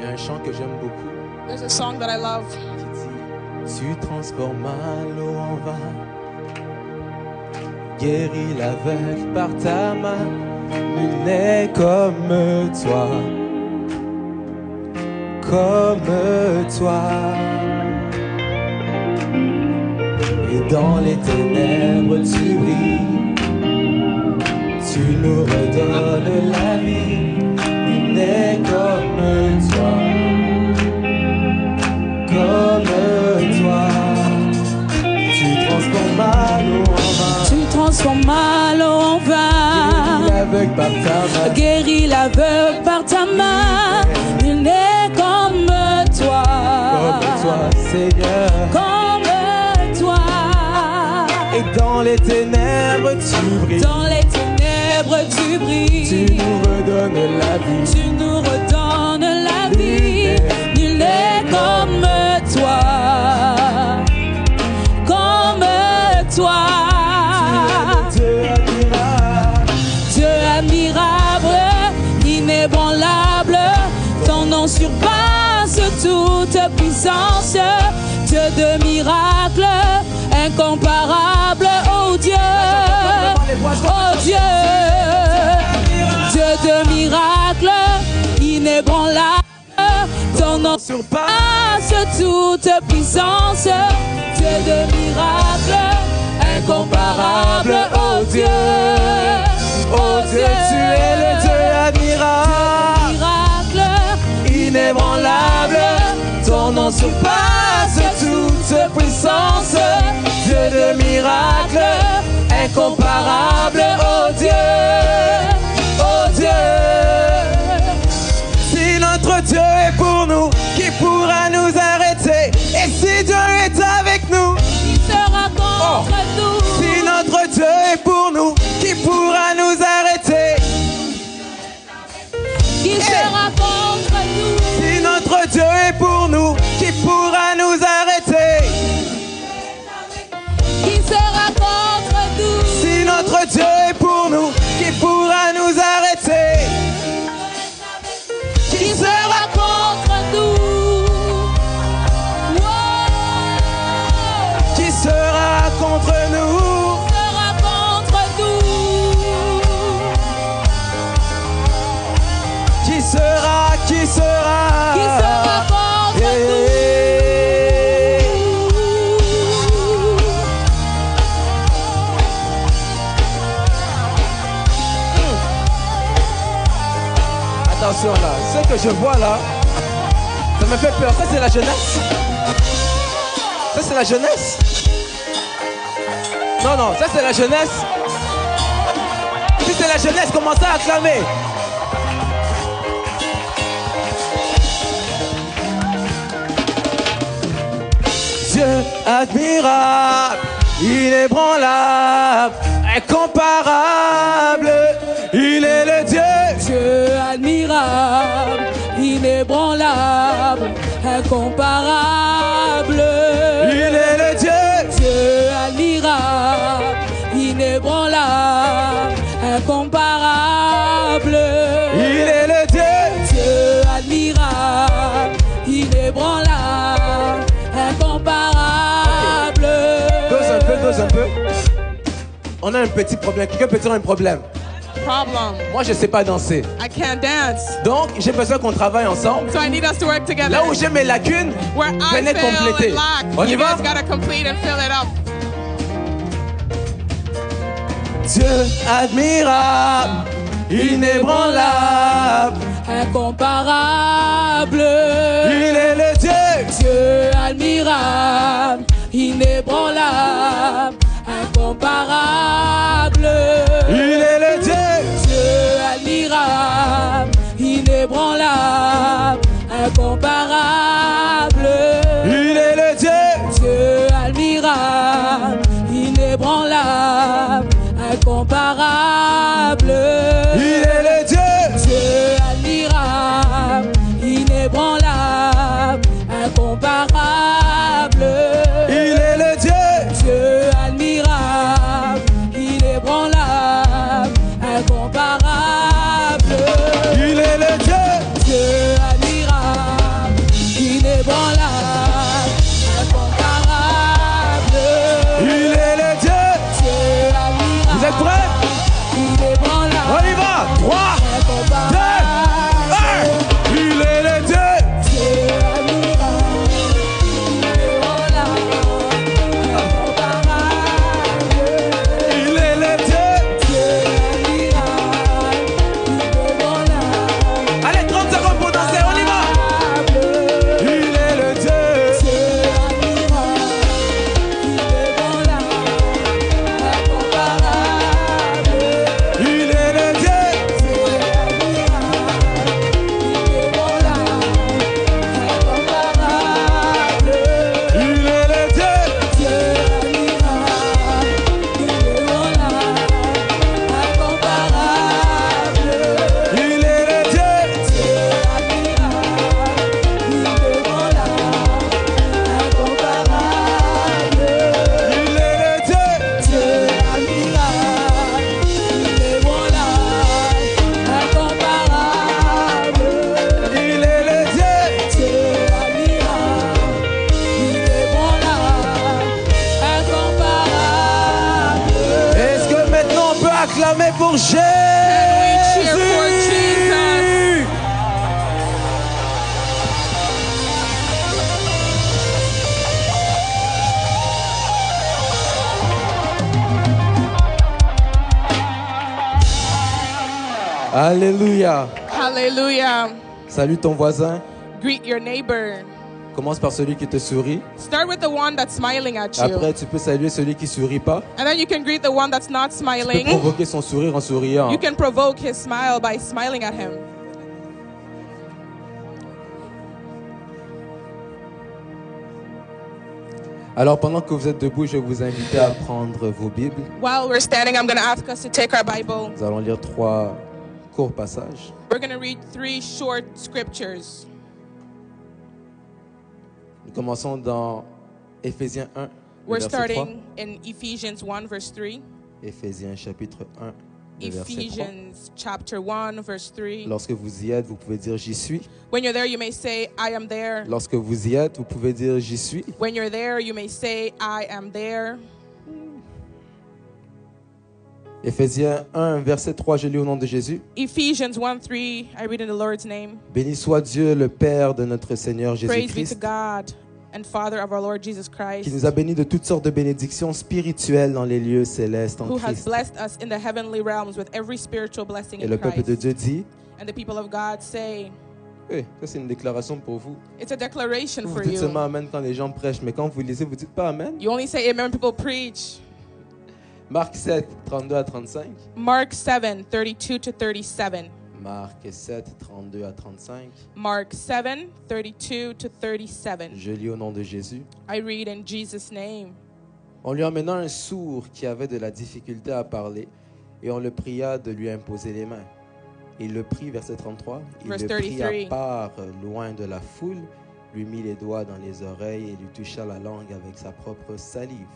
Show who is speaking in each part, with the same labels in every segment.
Speaker 1: Il y a un chant que j'aime beaucoup.
Speaker 2: There's a song that I love.
Speaker 1: Qui dit, tu transformas l'eau en vin, guéris l'aveugle par ta main, nul n'est comme toi, comme toi. Et dans les ténèbres tu brilles, tu nous redonnes la vie, nul n'est comme toi, comme toi. Tu transformes l'eau en vin,
Speaker 2: Tu transformes l'eau en vin,
Speaker 1: l'aveugle par ta main,
Speaker 2: guéris l'aveugle par ta main. Il n'est comme toi,
Speaker 1: Seigneur.
Speaker 2: comme toi.
Speaker 1: Et dans les ténèbres tu brilles,
Speaker 2: Dans les ténèbres tu brilles,
Speaker 1: tu nous redonnes la vie,
Speaker 2: tu nous redonnes la vie. Nul n'est comme toi, comme toi.
Speaker 1: Dieu admirable,
Speaker 2: Dieu admirable, inébranlable, ton nom surpasse toute puissance. Dieu de miracles, incomparable, oh Dieu, oh Dieu. Dieu de miracles, inébranlable, ton nom surpasse toute puissance. Dieu de miracles, incomparable, oh Dieu,
Speaker 1: oh Dieu, tu es le Dieu admirable,
Speaker 2: miracle,
Speaker 1: inébranlable, ton nom surpasse toute puissance. Dieu de miracles, incomparable, oh Dieu, oh Dieu. Si notre Dieu est pour nous, qui pourra nous arrêter? Et si Dieu est avec nous,
Speaker 2: qui sera contre nous?
Speaker 1: si notre Dieu est pour nous, qui pourra nous arrêter?
Speaker 2: Qui sera contre nous?
Speaker 1: Si notre Dieu est pour nous, qui pourra nous arrêter?
Speaker 2: Qui sera contre nous?
Speaker 1: Si notre Dieu est pour nous, qui pourra nous arrêter?
Speaker 2: Qui sera contre nous? Wow!
Speaker 1: Qui sera contre nous?
Speaker 2: Sera contre nous?
Speaker 1: Qui sera? Qui sera?
Speaker 2: Qui sera contre nous?
Speaker 1: Attention là, ce que je vois là, ça me fait peur. Ça c'est la jeunesse. Ça c'est la jeunesse. Non, non, ça c'est la jeunesse. Si c'est la jeunesse, commencez à acclamer. Dieu admirable, inébranlable, incomparable, il est le Dieu.
Speaker 2: Dieu admirable, inébranlable, incomparable.
Speaker 1: Il est le Dieu.
Speaker 2: Dieu admirable, inébranlable, incomparable.
Speaker 1: Il est le Dieu.
Speaker 2: Dieu admirable, inébranlable, incomparable.
Speaker 1: Dose un peu. On a un petit problème. Quelqu'un peut dire un problème?
Speaker 2: Problem.
Speaker 1: Moi, je sais pas danser.
Speaker 2: I can't dance.
Speaker 1: Donc, j'ai besoin qu'on travaille ensemble.
Speaker 2: So I need us to work together.
Speaker 1: Là où j'ai mes lacunes,
Speaker 2: Where I
Speaker 1: venez
Speaker 2: fail
Speaker 1: compléter.
Speaker 2: and lack,
Speaker 1: On y
Speaker 2: you
Speaker 1: va?
Speaker 2: guys gotta complete and fill it up.
Speaker 1: Dieu admirable, inébranlable,
Speaker 2: Incomparable.
Speaker 1: il est le Dieu.
Speaker 2: Dieu admirable, inébranlable, incomparable.
Speaker 1: Il est le Dieu.
Speaker 2: Dieu admirable, inébranlable, incomparable.
Speaker 1: Il est le Dieu.
Speaker 2: Dieu admirable, inébranlable, incomparable.
Speaker 1: Il est le Dieu.
Speaker 2: Dieu admirable, inébranlable, incomparable.
Speaker 1: Il est le Dieu.
Speaker 2: Dieu admirable, inébranlable, incomparable.
Speaker 1: Il est le Dieu. pour Jésus?
Speaker 2: Can we cheer for Jesus?
Speaker 1: Alléluia.
Speaker 2: Hallelujah.
Speaker 1: Salue ton voisin.
Speaker 2: Greet your neighbor.
Speaker 1: Commence par celui qui te sourit.
Speaker 2: Start with the one that's smiling at you.
Speaker 1: Après, tu peux saluer celui qui sourit pas.
Speaker 2: And then you can greet the one that's not
Speaker 1: Tu peux
Speaker 2: smiling.
Speaker 1: provoquer son sourire en souriant.
Speaker 2: You can provoke his smile by smiling at him.
Speaker 1: Alors, pendant que vous êtes debout, je vais vous inviter à prendre vos Bibles.
Speaker 2: While we're standing, I'm going to ask us to take our Bible.
Speaker 1: Nous allons lire 3 courts passages.
Speaker 2: We're going to read 3 short scriptures.
Speaker 1: Nous commençons dans Éphésiens 1,
Speaker 2: We're
Speaker 1: verset 3.
Speaker 2: starting in Ephesians 1, verse 3.
Speaker 1: Éphésiens chapitre 1, verset 3.
Speaker 2: Ephesians chapter 1, verse 3.
Speaker 1: Lorsque vous y êtes, vous pouvez dire j'y suis.
Speaker 2: When you're there, you may say, I am there.
Speaker 1: Lorsque vous y êtes, vous pouvez dire j'y suis.
Speaker 2: When you're there, you may say, I am there.
Speaker 1: Éphésiens 1, verset 3, je lis au nom de Jésus.
Speaker 2: Ephesians 1, 3, I read in the Lord's name.
Speaker 1: Béni soit Dieu, le Père de notre Seigneur
Speaker 2: Praise be to
Speaker 1: Jésus-Christ,
Speaker 2: God and Father of our Lord Jesus
Speaker 1: qui
Speaker 2: Christ,
Speaker 1: nous a bénis de toutes sortes de bénédictions spirituelles dans les lieux célestes en
Speaker 2: who has
Speaker 1: Christ.
Speaker 2: blessed us in the heavenly realms with every spiritual blessing
Speaker 1: Et
Speaker 2: in
Speaker 1: le peuple de
Speaker 2: Christ.
Speaker 1: Dieu dit,
Speaker 2: And the people of God say,
Speaker 1: ça c'est une déclaration pour vous.
Speaker 2: it's a declaration
Speaker 1: Vous
Speaker 2: for
Speaker 1: dites seulement
Speaker 2: you.
Speaker 1: Amen quand les gens prêchent, mais quand vous lisez, vous dites pas Amen.
Speaker 2: You only say amen when people preach.
Speaker 1: Marc 7, 32 à 35.
Speaker 2: Mark 7, 32 to 37.
Speaker 1: Marc 7, 32 à 35.
Speaker 2: Mark 7, 32 to 37.
Speaker 1: Je lis au nom de Jésus.
Speaker 2: I read in Jesus' name.
Speaker 1: On lui emmena un sourd qui avait de la difficulté à parler, et on le pria de lui imposer les mains. Il le prit, verset 33, il
Speaker 2: Verse
Speaker 1: le prit
Speaker 2: 33.
Speaker 1: à part, loin de la foule, lui mit les doigts dans les oreilles et lui toucha la langue avec sa propre salive.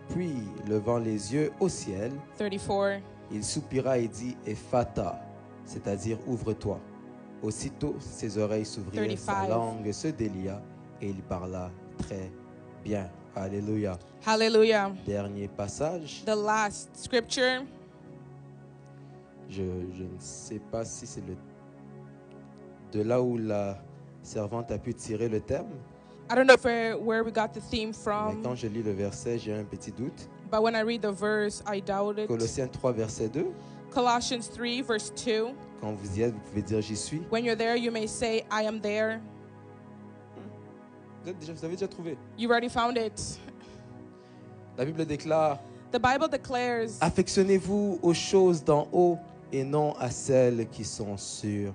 Speaker 1: Puis, levant les yeux au ciel,
Speaker 2: 34.
Speaker 1: il soupira et dit « Ephata », c'est-à-dire « ouvre-toi ». Aussitôt, ses oreilles s'ouvrirent, sa
Speaker 2: 35.
Speaker 1: langue se délia et il parla très bien. Alléluia.
Speaker 2: Hallelujah.
Speaker 1: Dernier passage.
Speaker 2: The last scripture.
Speaker 1: Je ne sais pas si c'est de là où la servante a pu tirer le thème,
Speaker 2: I don't know where we got the theme
Speaker 1: mais
Speaker 2: from,
Speaker 1: quand je lis le verset, j'ai un petit doute.
Speaker 2: but when I read the verse, I doubt it.
Speaker 1: Colossiens 3, verset 2.
Speaker 2: Colossians 3, verse 2.
Speaker 1: Quand vous y êtes, vous pouvez dire « J'y suis
Speaker 2: When you're there, you may say, I am there. ».
Speaker 1: Vous avez déjà trouvé.
Speaker 2: You already found it.
Speaker 1: La Bible déclare
Speaker 2: The Bible declares,
Speaker 1: « Affectionnez-vous aux choses d'en haut et non à celles qui sont sur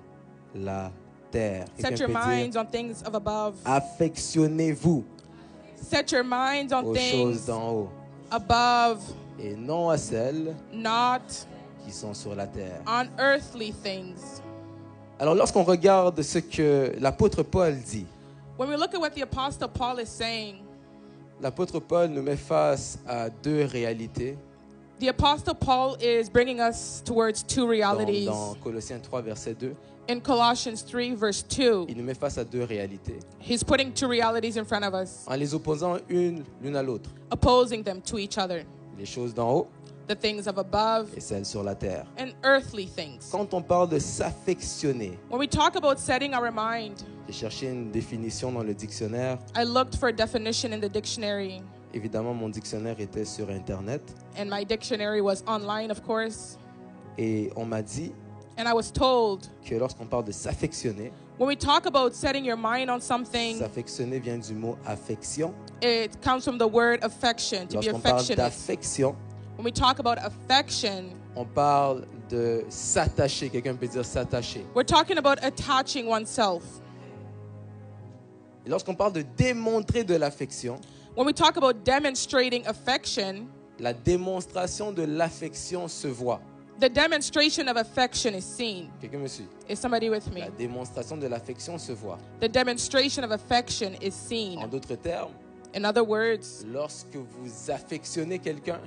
Speaker 1: la terre. »
Speaker 2: set
Speaker 1: Quelqu'un
Speaker 2: your
Speaker 1: peut dire,
Speaker 2: minds on things of above.
Speaker 1: affectionnez-vous
Speaker 2: Set your minds on
Speaker 1: aux choses
Speaker 2: things
Speaker 1: d'en haut
Speaker 2: above,
Speaker 1: et non à celles
Speaker 2: not
Speaker 1: qui sont sur la terre.
Speaker 2: on earthly things.
Speaker 1: Alors lorsqu'on regarde ce que l'apôtre Paul dit,
Speaker 2: When we look at what the Apostle Paul is saying,
Speaker 1: l'apôtre Paul nous met face à 2 réalités
Speaker 2: the Apostle Paul is bringing us towards 2 realities.
Speaker 1: dans Colossiens 3, verset 2.
Speaker 2: In Colossians 3, verse 2,
Speaker 1: Il nous met face à 2 réalités
Speaker 2: he's putting 2 realities in front of us,
Speaker 1: en les opposant l'une à l'autre.
Speaker 2: opposing them to each other.
Speaker 1: Les choses d'en haut
Speaker 2: The things of above
Speaker 1: et celles sur la terre.
Speaker 2: and earthly things.
Speaker 1: Quand on parle de s'affectionner,
Speaker 2: When we talk about setting our mind,
Speaker 1: j'ai cherché une définition dans le dictionnaire.
Speaker 2: I looked for a definition in the dictionary,
Speaker 1: Évidemment, mon dictionnaire était sur Internet
Speaker 2: and my dictionary was online, of course.
Speaker 1: et on m'a dit
Speaker 2: And I was told,
Speaker 1: que lorsqu'on parle de s'affectionner,
Speaker 2: when we talk about setting your mind on something,
Speaker 1: s'affectionner vient du mot affection.
Speaker 2: it comes from the word affection, to be
Speaker 1: Lorsqu'on parle
Speaker 2: affectionate.
Speaker 1: d'affection,
Speaker 2: When we talk about affection,
Speaker 1: on parle de s'attacher. Quelqu'un peut dire s'attacher.
Speaker 2: we're talking about attaching oneself.
Speaker 1: Et lorsqu'on parle de démontrer de l'affection,
Speaker 2: When we talk about demonstrating affection,
Speaker 1: la démonstration de l'affection se voit.
Speaker 2: the demonstration of affection is seen.
Speaker 1: Quelqu'un me suit?
Speaker 2: Is somebody with me?
Speaker 1: La démonstration de l'affection se voit.
Speaker 2: The demonstration of affection is
Speaker 1: En
Speaker 2: seen.
Speaker 1: d'autres termes,
Speaker 2: In other words,
Speaker 1: lorsque vous affectionnez quelqu'un,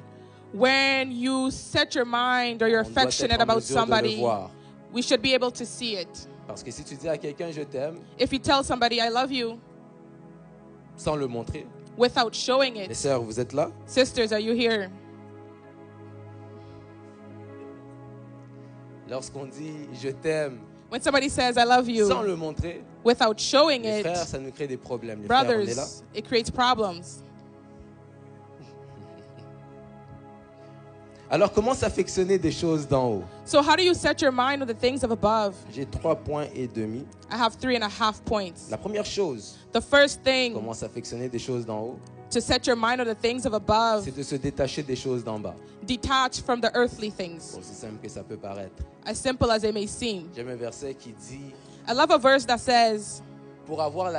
Speaker 2: when you set your mind or you're
Speaker 1: on doit
Speaker 2: affectionate
Speaker 1: être en
Speaker 2: about
Speaker 1: mesure de le
Speaker 2: somebody,
Speaker 1: voir.
Speaker 2: we should be able to see it.
Speaker 1: Parce que si tu dis à quelqu'un je t'aime
Speaker 2: If you tell somebody, I love you,
Speaker 1: sans le montrer,
Speaker 2: without showing
Speaker 1: les
Speaker 2: it,
Speaker 1: sœurs, vous êtes là?
Speaker 2: sisters, are you here?
Speaker 1: Lorsqu'on dit je t'aime
Speaker 2: When somebody says, I love
Speaker 1: sans
Speaker 2: you,
Speaker 1: le montrer,
Speaker 2: without showing
Speaker 1: les
Speaker 2: it,
Speaker 1: frères, ça nous crée des problèmes. Les frères, on est là.
Speaker 2: brothers, it creates problems.
Speaker 1: Alors, comment s'affectionner des choses d'en haut?
Speaker 2: So how do you set your mind on the things of above?
Speaker 1: J'ai 3 points et demi.
Speaker 2: I have 3.5 points.
Speaker 1: La première chose,
Speaker 2: The first thing
Speaker 1: comment s'affectionner des choses d'en haut,
Speaker 2: to set your mind on the things of above,
Speaker 1: c'est de se détacher des choses d'en bas.
Speaker 2: detach from the earthly things,
Speaker 1: Aussi simple que ça peut paraître.
Speaker 2: as simple as they may seem.
Speaker 1: J'aime un verset qui dit,
Speaker 2: I love a verse that says,
Speaker 1: pour avoir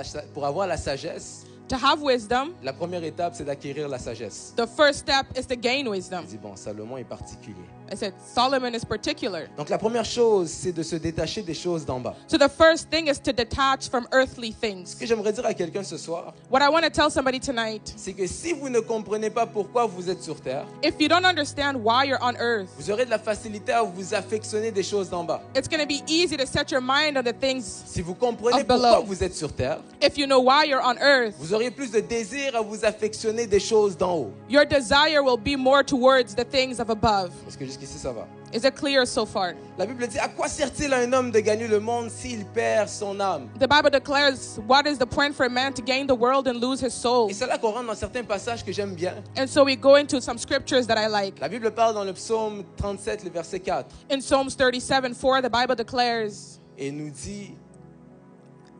Speaker 1: la sagesse,
Speaker 2: to have wisdom,
Speaker 1: la première étape, c'est d'acquérir la sagesse.
Speaker 2: the first step is to gain wisdom.
Speaker 1: Il dit, bon, Salomon est particulier.
Speaker 2: I said, Solomon is particular.
Speaker 1: Donc, la première chose, c'est de se détacher des choses d'en bas.
Speaker 2: So the first thing is to detach from earthly things.
Speaker 1: Ce que j'aimerais dire à quelqu'un ce soir,
Speaker 2: What I want to tell somebody tonight,
Speaker 1: c'est que si vous ne comprenez pas pourquoi vous êtes sur terre,
Speaker 2: if you don't understand why you're on earth,
Speaker 1: vous aurez de la facilité à vous affectionner des choses d'en bas.
Speaker 2: it's going to be easy to set your mind on the things.
Speaker 1: Si vous comprenez
Speaker 2: Of below.
Speaker 1: pourquoi vous êtes sur terre,
Speaker 2: If you know why you're on earth,
Speaker 1: vous aurez plus de désir à vous affectionner des choses d'en haut.
Speaker 2: your desire will be more towards the things of above.
Speaker 1: Parce que jusqu'ici, ça va.
Speaker 2: Is it clear so far?
Speaker 1: La Bible dit, à quoi sert-il à un homme de gagner le monde s'il perd son âme?
Speaker 2: The Bible declares, what is the point for a man to gain the world and lose his soul?
Speaker 1: Et c'est là qu'on rentre dans certains passages que j'aime bien.
Speaker 2: And so we go into some scriptures that I like.
Speaker 1: La Bible parle dans le psaume 37, le verset 4,
Speaker 2: In Psalms 37:4, the Bible declares,
Speaker 1: et nous dit,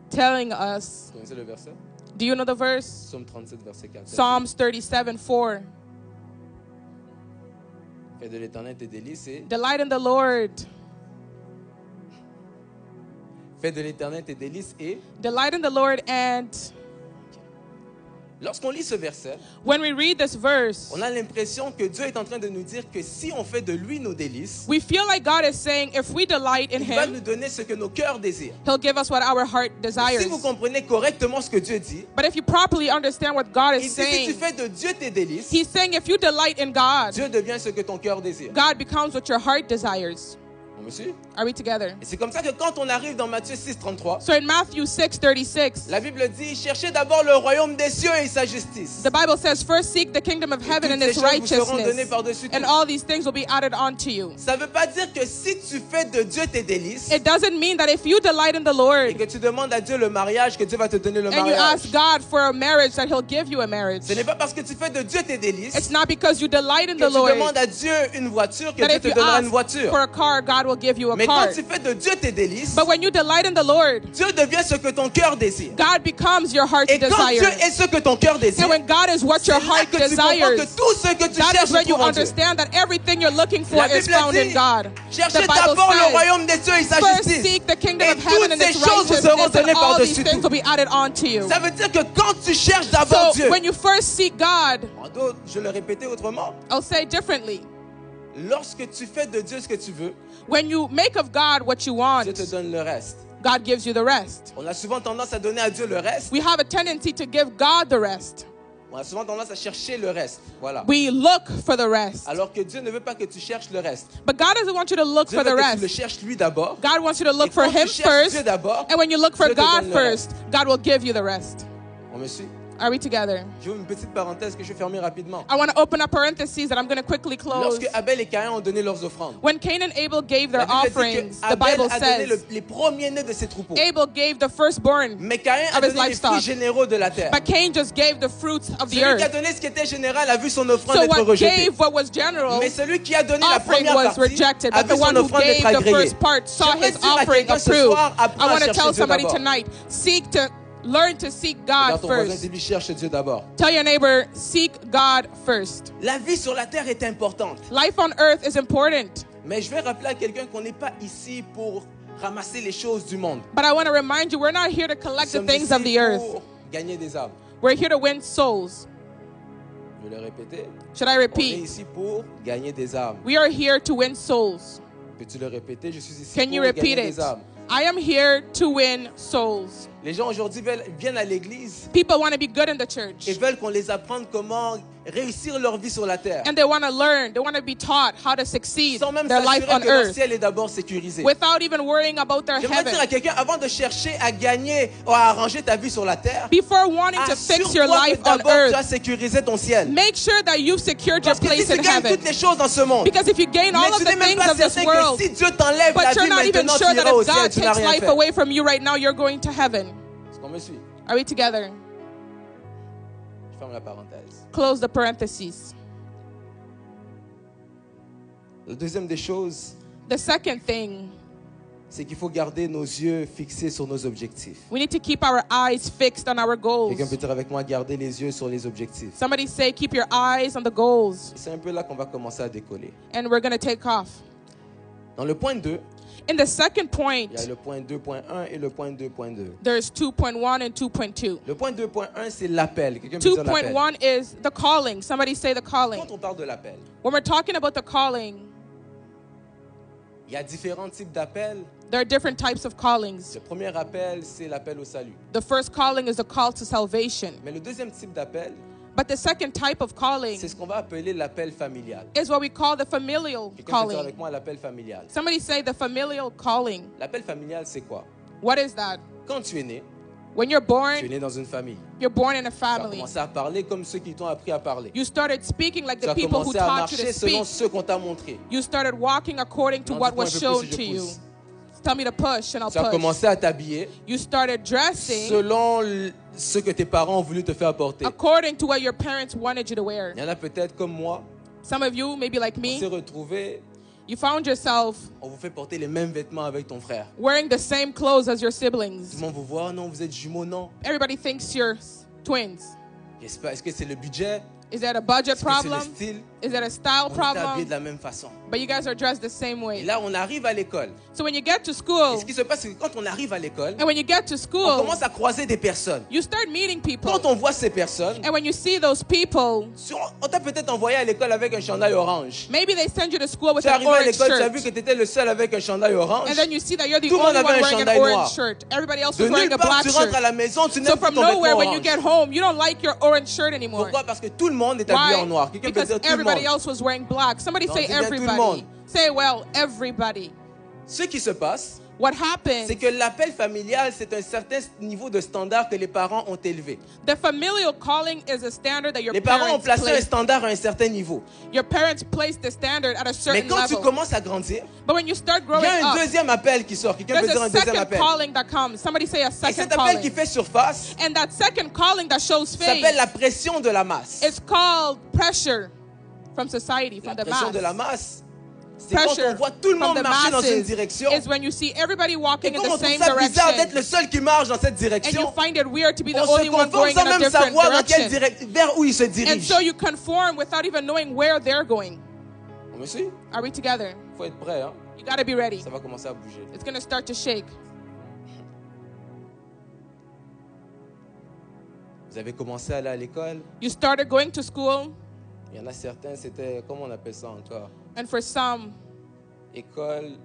Speaker 2: telling us,
Speaker 1: vous connaissez le verset?
Speaker 2: do you know the verse?
Speaker 1: Psaume 37, verset 4.
Speaker 2: Psalms 37:4.
Speaker 1: Fais de l'éternel tes délices et
Speaker 2: Delight in the Lord.
Speaker 1: fais de l'éternel tes délices et
Speaker 2: Delight in the Lord. And
Speaker 1: lorsqu'on lit ce verset,
Speaker 2: when we read this verse,
Speaker 1: on a l'impression que Dieu est en train de nous dire que si on fait de lui nos délices,
Speaker 2: we feel like God is saying, if we delight in
Speaker 1: il va
Speaker 2: Him,
Speaker 1: nous donner ce que nos cœurs désirent.
Speaker 2: He'll give us what our heart desires.
Speaker 1: Si vous comprenez correctement ce que Dieu dit,
Speaker 2: But if you properly understand what God
Speaker 1: il
Speaker 2: is
Speaker 1: dit si tu
Speaker 2: saying,
Speaker 1: fais de Dieu tes délices,
Speaker 2: He's saying if you delight in God,
Speaker 1: Dieu devient ce que ton cœur désire.
Speaker 2: God becomes what your heart desires.
Speaker 1: On me suit?
Speaker 2: Are we together?
Speaker 1: Et c'est comme ça que quand on arrive dans Matthieu 6, 33,
Speaker 2: So in Matthew 6:36,
Speaker 1: la Bible dit, cherchez d'abord le royaume des cieux et sa justice.
Speaker 2: the Bible says, first seek the kingdom of heaven and
Speaker 1: Toutes
Speaker 2: its
Speaker 1: ces choses vous seront données
Speaker 2: righteousness,
Speaker 1: par-dessus tout.
Speaker 2: and all these things will be added onto you.
Speaker 1: Ça ne veut pas dire que si tu fais de Dieu tes délices
Speaker 2: It doesn't mean that if you delight in the
Speaker 1: et
Speaker 2: Lord
Speaker 1: que tu demandes à Dieu le mariage, que Dieu va te donner le
Speaker 2: and you ask
Speaker 1: mariage.
Speaker 2: God for a marriage, that He'll give you a marriage.
Speaker 1: Ce n'est pas parce que tu fais de Dieu tes délices
Speaker 2: It's not because you delight in
Speaker 1: que
Speaker 2: the
Speaker 1: tu
Speaker 2: Lord
Speaker 1: demandes à Dieu une voiture que
Speaker 2: that
Speaker 1: Dieu
Speaker 2: if
Speaker 1: te
Speaker 2: you
Speaker 1: donnera une
Speaker 2: ask
Speaker 1: voiture.
Speaker 2: for a car, God will give you a
Speaker 1: Mais quand
Speaker 2: car.
Speaker 1: tu fais de Dieu tes délices,
Speaker 2: But when you delight in the Lord,
Speaker 1: Dieu devient ce que ton cœur désire.
Speaker 2: God becomes your heart's
Speaker 1: Et quand Dieu
Speaker 2: desire.
Speaker 1: est ce que ton cœur désire,
Speaker 2: And when God is what
Speaker 1: c'est
Speaker 2: your
Speaker 1: là
Speaker 2: heart
Speaker 1: que tu comprends que
Speaker 2: desires,
Speaker 1: tout ce que tu
Speaker 2: that
Speaker 1: cherches
Speaker 2: is when
Speaker 1: se
Speaker 2: you
Speaker 1: trouve en Dieu.
Speaker 2: understand that everything you're looking for
Speaker 1: La
Speaker 2: is
Speaker 1: Bible
Speaker 2: found in
Speaker 1: dit,
Speaker 2: God.
Speaker 1: cherchez
Speaker 2: The Bible
Speaker 1: d'abord le
Speaker 2: says,
Speaker 1: royaume des cieux et sa
Speaker 2: first
Speaker 1: justice.
Speaker 2: seek the kingdom
Speaker 1: Et
Speaker 2: of heaven
Speaker 1: toutes
Speaker 2: and
Speaker 1: ces
Speaker 2: its
Speaker 1: choses vous seront
Speaker 2: righteousness, and
Speaker 1: données
Speaker 2: all these
Speaker 1: par-dessus
Speaker 2: things will
Speaker 1: tout.
Speaker 2: be added onto you.
Speaker 1: Ça veut dire que quand tu cherches d'abord
Speaker 2: So
Speaker 1: Dieu,
Speaker 2: when you first seek God,
Speaker 1: en d'autres, je le répétais autrement,
Speaker 2: I'll say differently.
Speaker 1: lorsque tu fais de Dieu ce que tu veux,
Speaker 2: When you make of God what you want,
Speaker 1: Dieu te donne le reste.
Speaker 2: God gives you the rest.
Speaker 1: On a souvent tendance à donner à Dieu le reste.
Speaker 2: We have a tendency to give God the rest.
Speaker 1: On a souvent tendance à chercher le reste. Voilà.
Speaker 2: We look for the rest.
Speaker 1: Alors que Dieu ne veut pas que tu cherches le reste.
Speaker 2: But God doesn't want you to look
Speaker 1: Dieu
Speaker 2: for
Speaker 1: veut
Speaker 2: the
Speaker 1: que tu le
Speaker 2: rest.
Speaker 1: cherches lui d'abord.
Speaker 2: God wants you to look
Speaker 1: Et
Speaker 2: for
Speaker 1: quand
Speaker 2: Him
Speaker 1: tu cherches Dieu
Speaker 2: first.
Speaker 1: d'abord,
Speaker 2: And when you look for
Speaker 1: Dieu te
Speaker 2: God
Speaker 1: donne le
Speaker 2: first, God will give you the rest.
Speaker 1: on me suit?
Speaker 2: Are we together?
Speaker 1: J'ouvre une petite parenthèse que je vais fermer rapidement.
Speaker 2: I want to open up parentheses that I'm going to quickly close.
Speaker 1: Lorsque Abel et Caïn ont donné leurs offrandes,
Speaker 2: When Cain and Abel gave
Speaker 1: la
Speaker 2: their
Speaker 1: Bible dit
Speaker 2: offerings,
Speaker 1: que
Speaker 2: the
Speaker 1: Abel
Speaker 2: Bible
Speaker 1: a donné
Speaker 2: says
Speaker 1: les premiers-nés de ses troupeaux.
Speaker 2: Abel gave the firstborn,
Speaker 1: Mais Caïn a
Speaker 2: of his
Speaker 1: donné les
Speaker 2: livestock.
Speaker 1: fruits généraux de la terre.
Speaker 2: but Cain just gave the fruits of the
Speaker 1: Celui qui a
Speaker 2: earth.
Speaker 1: donné ce qui était général a vu son offrande
Speaker 2: So
Speaker 1: être
Speaker 2: what
Speaker 1: rejetée.
Speaker 2: gave what was general
Speaker 1: Mais celui qui a donné la
Speaker 2: offering
Speaker 1: première
Speaker 2: was
Speaker 1: partie
Speaker 2: rejected,
Speaker 1: a
Speaker 2: but the
Speaker 1: vu son
Speaker 2: one who
Speaker 1: offrande être
Speaker 2: gave the
Speaker 1: agréée.
Speaker 2: first part saw
Speaker 1: J'aimerais
Speaker 2: his
Speaker 1: dire à
Speaker 2: offering
Speaker 1: quelqu'un ce
Speaker 2: approved.
Speaker 1: soir, apprends
Speaker 2: I
Speaker 1: à
Speaker 2: want to
Speaker 1: chercher
Speaker 2: tell
Speaker 1: Dieu
Speaker 2: somebody
Speaker 1: d'abord.
Speaker 2: tonight, learn to seek
Speaker 1: Dans
Speaker 2: God
Speaker 1: ton voisin,
Speaker 2: first.
Speaker 1: dis-lui, cherche Dieu d'abord.
Speaker 2: Tell your neighbor, seek God first.
Speaker 1: La vie sur la terre est importante.
Speaker 2: Life on earth is important.
Speaker 1: Mais je vais rappeler à quelqu'un qu'on n'est pas ici pour ramasser les choses du monde.
Speaker 2: But I want to remind you, we're not here to
Speaker 1: Nous
Speaker 2: collect the
Speaker 1: sommes
Speaker 2: things of
Speaker 1: ici
Speaker 2: the earth.
Speaker 1: pour gagner des âmes.
Speaker 2: We're here to win souls.
Speaker 1: Je vais le répéter.
Speaker 2: Should I
Speaker 1: On est
Speaker 2: repeat?
Speaker 1: ici pour gagner des âmes.
Speaker 2: We are here to win souls.
Speaker 1: Peux-tu le répéter? Je suis ici
Speaker 2: Can
Speaker 1: pour
Speaker 2: you
Speaker 1: gagner
Speaker 2: repeat
Speaker 1: des
Speaker 2: it?
Speaker 1: âmes.
Speaker 2: I am here to win souls.
Speaker 1: Les gens aujourd'hui viennent à l'église
Speaker 2: People want to be good in the
Speaker 1: et
Speaker 2: church.
Speaker 1: veulent qu'on les apprenne comment réussir leur vie sur la terre.
Speaker 2: And they want to learn, they want to be taught how to succeed
Speaker 1: Sans même
Speaker 2: their life
Speaker 1: s'assurer
Speaker 2: on
Speaker 1: que leur
Speaker 2: earth
Speaker 1: ciel est d'abord sécurisé.
Speaker 2: without even worrying about their
Speaker 1: J'aimerais dire à
Speaker 2: heaven.
Speaker 1: quelqu'un, avant de chercher à gagner ou à arranger ta vie sur la terre,
Speaker 2: Before wanting to fix your
Speaker 1: assure-toi
Speaker 2: life
Speaker 1: que
Speaker 2: on
Speaker 1: d'abord tu as
Speaker 2: earth,
Speaker 1: sécurisé ton ciel.
Speaker 2: make sure that you've secured your
Speaker 1: Parce que si
Speaker 2: place
Speaker 1: tu
Speaker 2: in
Speaker 1: gagnes
Speaker 2: heaven.
Speaker 1: toutes les choses dans ce monde,
Speaker 2: Because if you gain
Speaker 1: mais
Speaker 2: all
Speaker 1: tu
Speaker 2: of
Speaker 1: n'es
Speaker 2: the
Speaker 1: même
Speaker 2: things
Speaker 1: pas
Speaker 2: of this
Speaker 1: certain
Speaker 2: world,
Speaker 1: que si Dieu t'enlève la
Speaker 2: but you're
Speaker 1: vie
Speaker 2: not even
Speaker 1: maintenant, tu
Speaker 2: sure that
Speaker 1: iras au
Speaker 2: if
Speaker 1: ciel,
Speaker 2: God
Speaker 1: tu n'as
Speaker 2: takes
Speaker 1: rien
Speaker 2: life
Speaker 1: fait.
Speaker 2: away from you right now, you're going to heaven.
Speaker 1: Est-ce qu'on me suit?
Speaker 2: Are we together?
Speaker 1: Je ferme la parenthèse.
Speaker 2: Close the parentheses.
Speaker 1: La deuxième des choses,
Speaker 2: The second thing,
Speaker 1: c'est qu'il faut garder nos yeux fixés sur nos objectifs.
Speaker 2: we need to keep our eyes fixed on our goals.
Speaker 1: Quelqu'un peut dire avec moi, garder les yeux sur les objectifs.
Speaker 2: Somebody say, keep your eyes on the goals.
Speaker 1: Et c'est un peu là qu'on va commencer à décoller.
Speaker 2: And we're going to take off.
Speaker 1: Dans le point 2,
Speaker 2: In the second point,
Speaker 1: il y a le point 2.1 et le point 2.2.
Speaker 2: there's 2.1 and 2.2.
Speaker 1: Le point 2.1, c'est l'appel. Quelqu'un peut dire l'appel.
Speaker 2: 2.1 is the calling. Somebody say the calling.
Speaker 1: Quand on parle de l'appel,
Speaker 2: When we're talking about the calling,
Speaker 1: il y a différents types d'appels.
Speaker 2: there are different types of callings.
Speaker 1: Le premier appel, c'est l'appel au salut.
Speaker 2: The first calling is the call to salvation.
Speaker 1: Mais le deuxième type d'appel,
Speaker 2: But the second type of calling
Speaker 1: c'est ce qu'on va appeler l'appel familial.
Speaker 2: is what we call the familial
Speaker 1: Quelqu'un peut dire
Speaker 2: calling.
Speaker 1: avec moi l'appel familial.
Speaker 2: Somebody say the familial calling.
Speaker 1: L'appel familial, c'est quoi?
Speaker 2: What is that?
Speaker 1: Quand tu es né,
Speaker 2: When you're
Speaker 1: tu es
Speaker 2: born,
Speaker 1: né dans une famille.
Speaker 2: you're born in a
Speaker 1: Tu vas
Speaker 2: family.
Speaker 1: commencer à parler comme ceux qui t'ont appris à parler.
Speaker 2: You started speaking like
Speaker 1: Tu
Speaker 2: the
Speaker 1: vas
Speaker 2: people who
Speaker 1: commencer à
Speaker 2: taught you to
Speaker 1: marcher selon
Speaker 2: speak.
Speaker 1: ce qu'on t'a montré.
Speaker 2: You started walking according to
Speaker 1: Non,
Speaker 2: what
Speaker 1: dites-moi
Speaker 2: was
Speaker 1: un peu
Speaker 2: shown
Speaker 1: plus si
Speaker 2: to
Speaker 1: je
Speaker 2: you.
Speaker 1: pousse.
Speaker 2: Tell me to push and I'll
Speaker 1: Tu vas
Speaker 2: push.
Speaker 1: commencer à t'habiller
Speaker 2: You started dressing
Speaker 1: selon ce que tes parents ont voulu te faire porter.
Speaker 2: according to what your parents wanted you to wear.
Speaker 1: Il y en a peut-être comme moi,
Speaker 2: Some of you, maybe like
Speaker 1: on s'est
Speaker 2: me,
Speaker 1: retrouvés,
Speaker 2: you found yourself
Speaker 1: on vous fait porter les mêmes vêtements avec ton frère.
Speaker 2: wearing the same clothes as your
Speaker 1: Tout
Speaker 2: siblings.
Speaker 1: le monde vous voit, non, vous êtes jumeaux, non.
Speaker 2: Everybody thinks you're twins.
Speaker 1: Est-ce que c'est le budget?
Speaker 2: Is that a budget
Speaker 1: Est-ce que c'est le
Speaker 2: problem?
Speaker 1: style?
Speaker 2: Is that a style
Speaker 1: On est habillés
Speaker 2: problem?
Speaker 1: de la même façon.
Speaker 2: But you guys are dressed the same
Speaker 1: Et
Speaker 2: way.
Speaker 1: là, on arrive à l'école.
Speaker 2: So when you get to
Speaker 1: Et
Speaker 2: school,
Speaker 1: ce qui se passe, c'est que quand on arrive à l'école,
Speaker 2: and when you get to
Speaker 1: on
Speaker 2: school,
Speaker 1: commence à croiser des personnes.
Speaker 2: you start meeting people.
Speaker 1: Quand on voit ces personnes,
Speaker 2: And when you see those people,
Speaker 1: on t'a peut-être envoyé à l'école avec un chandail orange.
Speaker 2: maybe they send you to school with
Speaker 1: Tu es
Speaker 2: an
Speaker 1: arrivé à
Speaker 2: orange
Speaker 1: l'école, tu as vu
Speaker 2: shirt.
Speaker 1: que tu étais le seul avec un chandail orange.
Speaker 2: And then you see that you're the
Speaker 1: Tout le monde
Speaker 2: only one
Speaker 1: avait un
Speaker 2: wearing an
Speaker 1: chandail noir.
Speaker 2: orange shirt. Everybody else
Speaker 1: De
Speaker 2: was wearing
Speaker 1: nulle
Speaker 2: a
Speaker 1: part,
Speaker 2: black
Speaker 1: tu rentres à
Speaker 2: shirt.
Speaker 1: la maison, tu n'aimes
Speaker 2: So
Speaker 1: plus
Speaker 2: from
Speaker 1: ton vêtement
Speaker 2: nowhere, when you
Speaker 1: orange.
Speaker 2: get home, you don't like your orange shirt anymore.
Speaker 1: Pourquoi? Parce que tout le monde est habillé en
Speaker 2: Why?
Speaker 1: noir. Quelqu'un peut
Speaker 2: Because
Speaker 1: dire tout le
Speaker 2: everybody
Speaker 1: monde.
Speaker 2: else was wearing black. Somebody
Speaker 1: Non,
Speaker 2: say
Speaker 1: dis bien tout le
Speaker 2: everybody.
Speaker 1: monde.
Speaker 2: Say, well, everybody.
Speaker 1: Ce qui se passe,
Speaker 2: What happens?
Speaker 1: c'est que l'appel familial, c'est un certain niveau de standard que les parents ont élevé.
Speaker 2: The familial calling is a standard that your
Speaker 1: Les parents ont
Speaker 2: parents
Speaker 1: placé un
Speaker 2: place.
Speaker 1: standard à un certain niveau.
Speaker 2: Your parents place the standard at a
Speaker 1: Mais
Speaker 2: certain
Speaker 1: quand tu
Speaker 2: level.
Speaker 1: commences à grandir,
Speaker 2: But when you start
Speaker 1: il
Speaker 2: growing
Speaker 1: y a un
Speaker 2: up,
Speaker 1: deuxième appel qui sort. Quelqu'un peut
Speaker 2: there's
Speaker 1: dire
Speaker 2: a
Speaker 1: un deuxième
Speaker 2: second
Speaker 1: appel.
Speaker 2: calling that comes. Somebody say a
Speaker 1: Et
Speaker 2: second
Speaker 1: cet appel qui
Speaker 2: calling.
Speaker 1: fait surface
Speaker 2: And that second calling that shows face
Speaker 1: s'appelle la pression de la masse.
Speaker 2: is called pressure from society, from
Speaker 1: La
Speaker 2: the
Speaker 1: pression de la
Speaker 2: mass.
Speaker 1: masse, c'est quand
Speaker 2: Pressure
Speaker 1: on voit tout le
Speaker 2: from
Speaker 1: monde
Speaker 2: the
Speaker 1: marcher dans une
Speaker 2: masses
Speaker 1: direction.
Speaker 2: is when you see everybody
Speaker 1: Et
Speaker 2: walking in
Speaker 1: comme on
Speaker 2: the
Speaker 1: trouve
Speaker 2: same
Speaker 1: ça bizarre d'être
Speaker 2: direction.
Speaker 1: le seul qui marche dans cette
Speaker 2: And you
Speaker 1: direction,
Speaker 2: find it weird to be the
Speaker 1: on se
Speaker 2: only one
Speaker 1: conforme
Speaker 2: going
Speaker 1: sans
Speaker 2: in a
Speaker 1: même
Speaker 2: different
Speaker 1: savoir dans quelle
Speaker 2: direction.
Speaker 1: vers où il se
Speaker 2: And
Speaker 1: dirige.
Speaker 2: so you conform without even knowing where they're going.
Speaker 1: On me suit?
Speaker 2: Are we together?
Speaker 1: Il faut être prêt, hein?
Speaker 2: You got to be ready.
Speaker 1: Ça va commencer à bouger.
Speaker 2: It's going to start to shake.
Speaker 1: Vous avez commencé à aller à l'école.
Speaker 2: You started going to school,
Speaker 1: Il y en a certains, c'était, comment on appelle ça encore?
Speaker 2: and for some,
Speaker 1: École,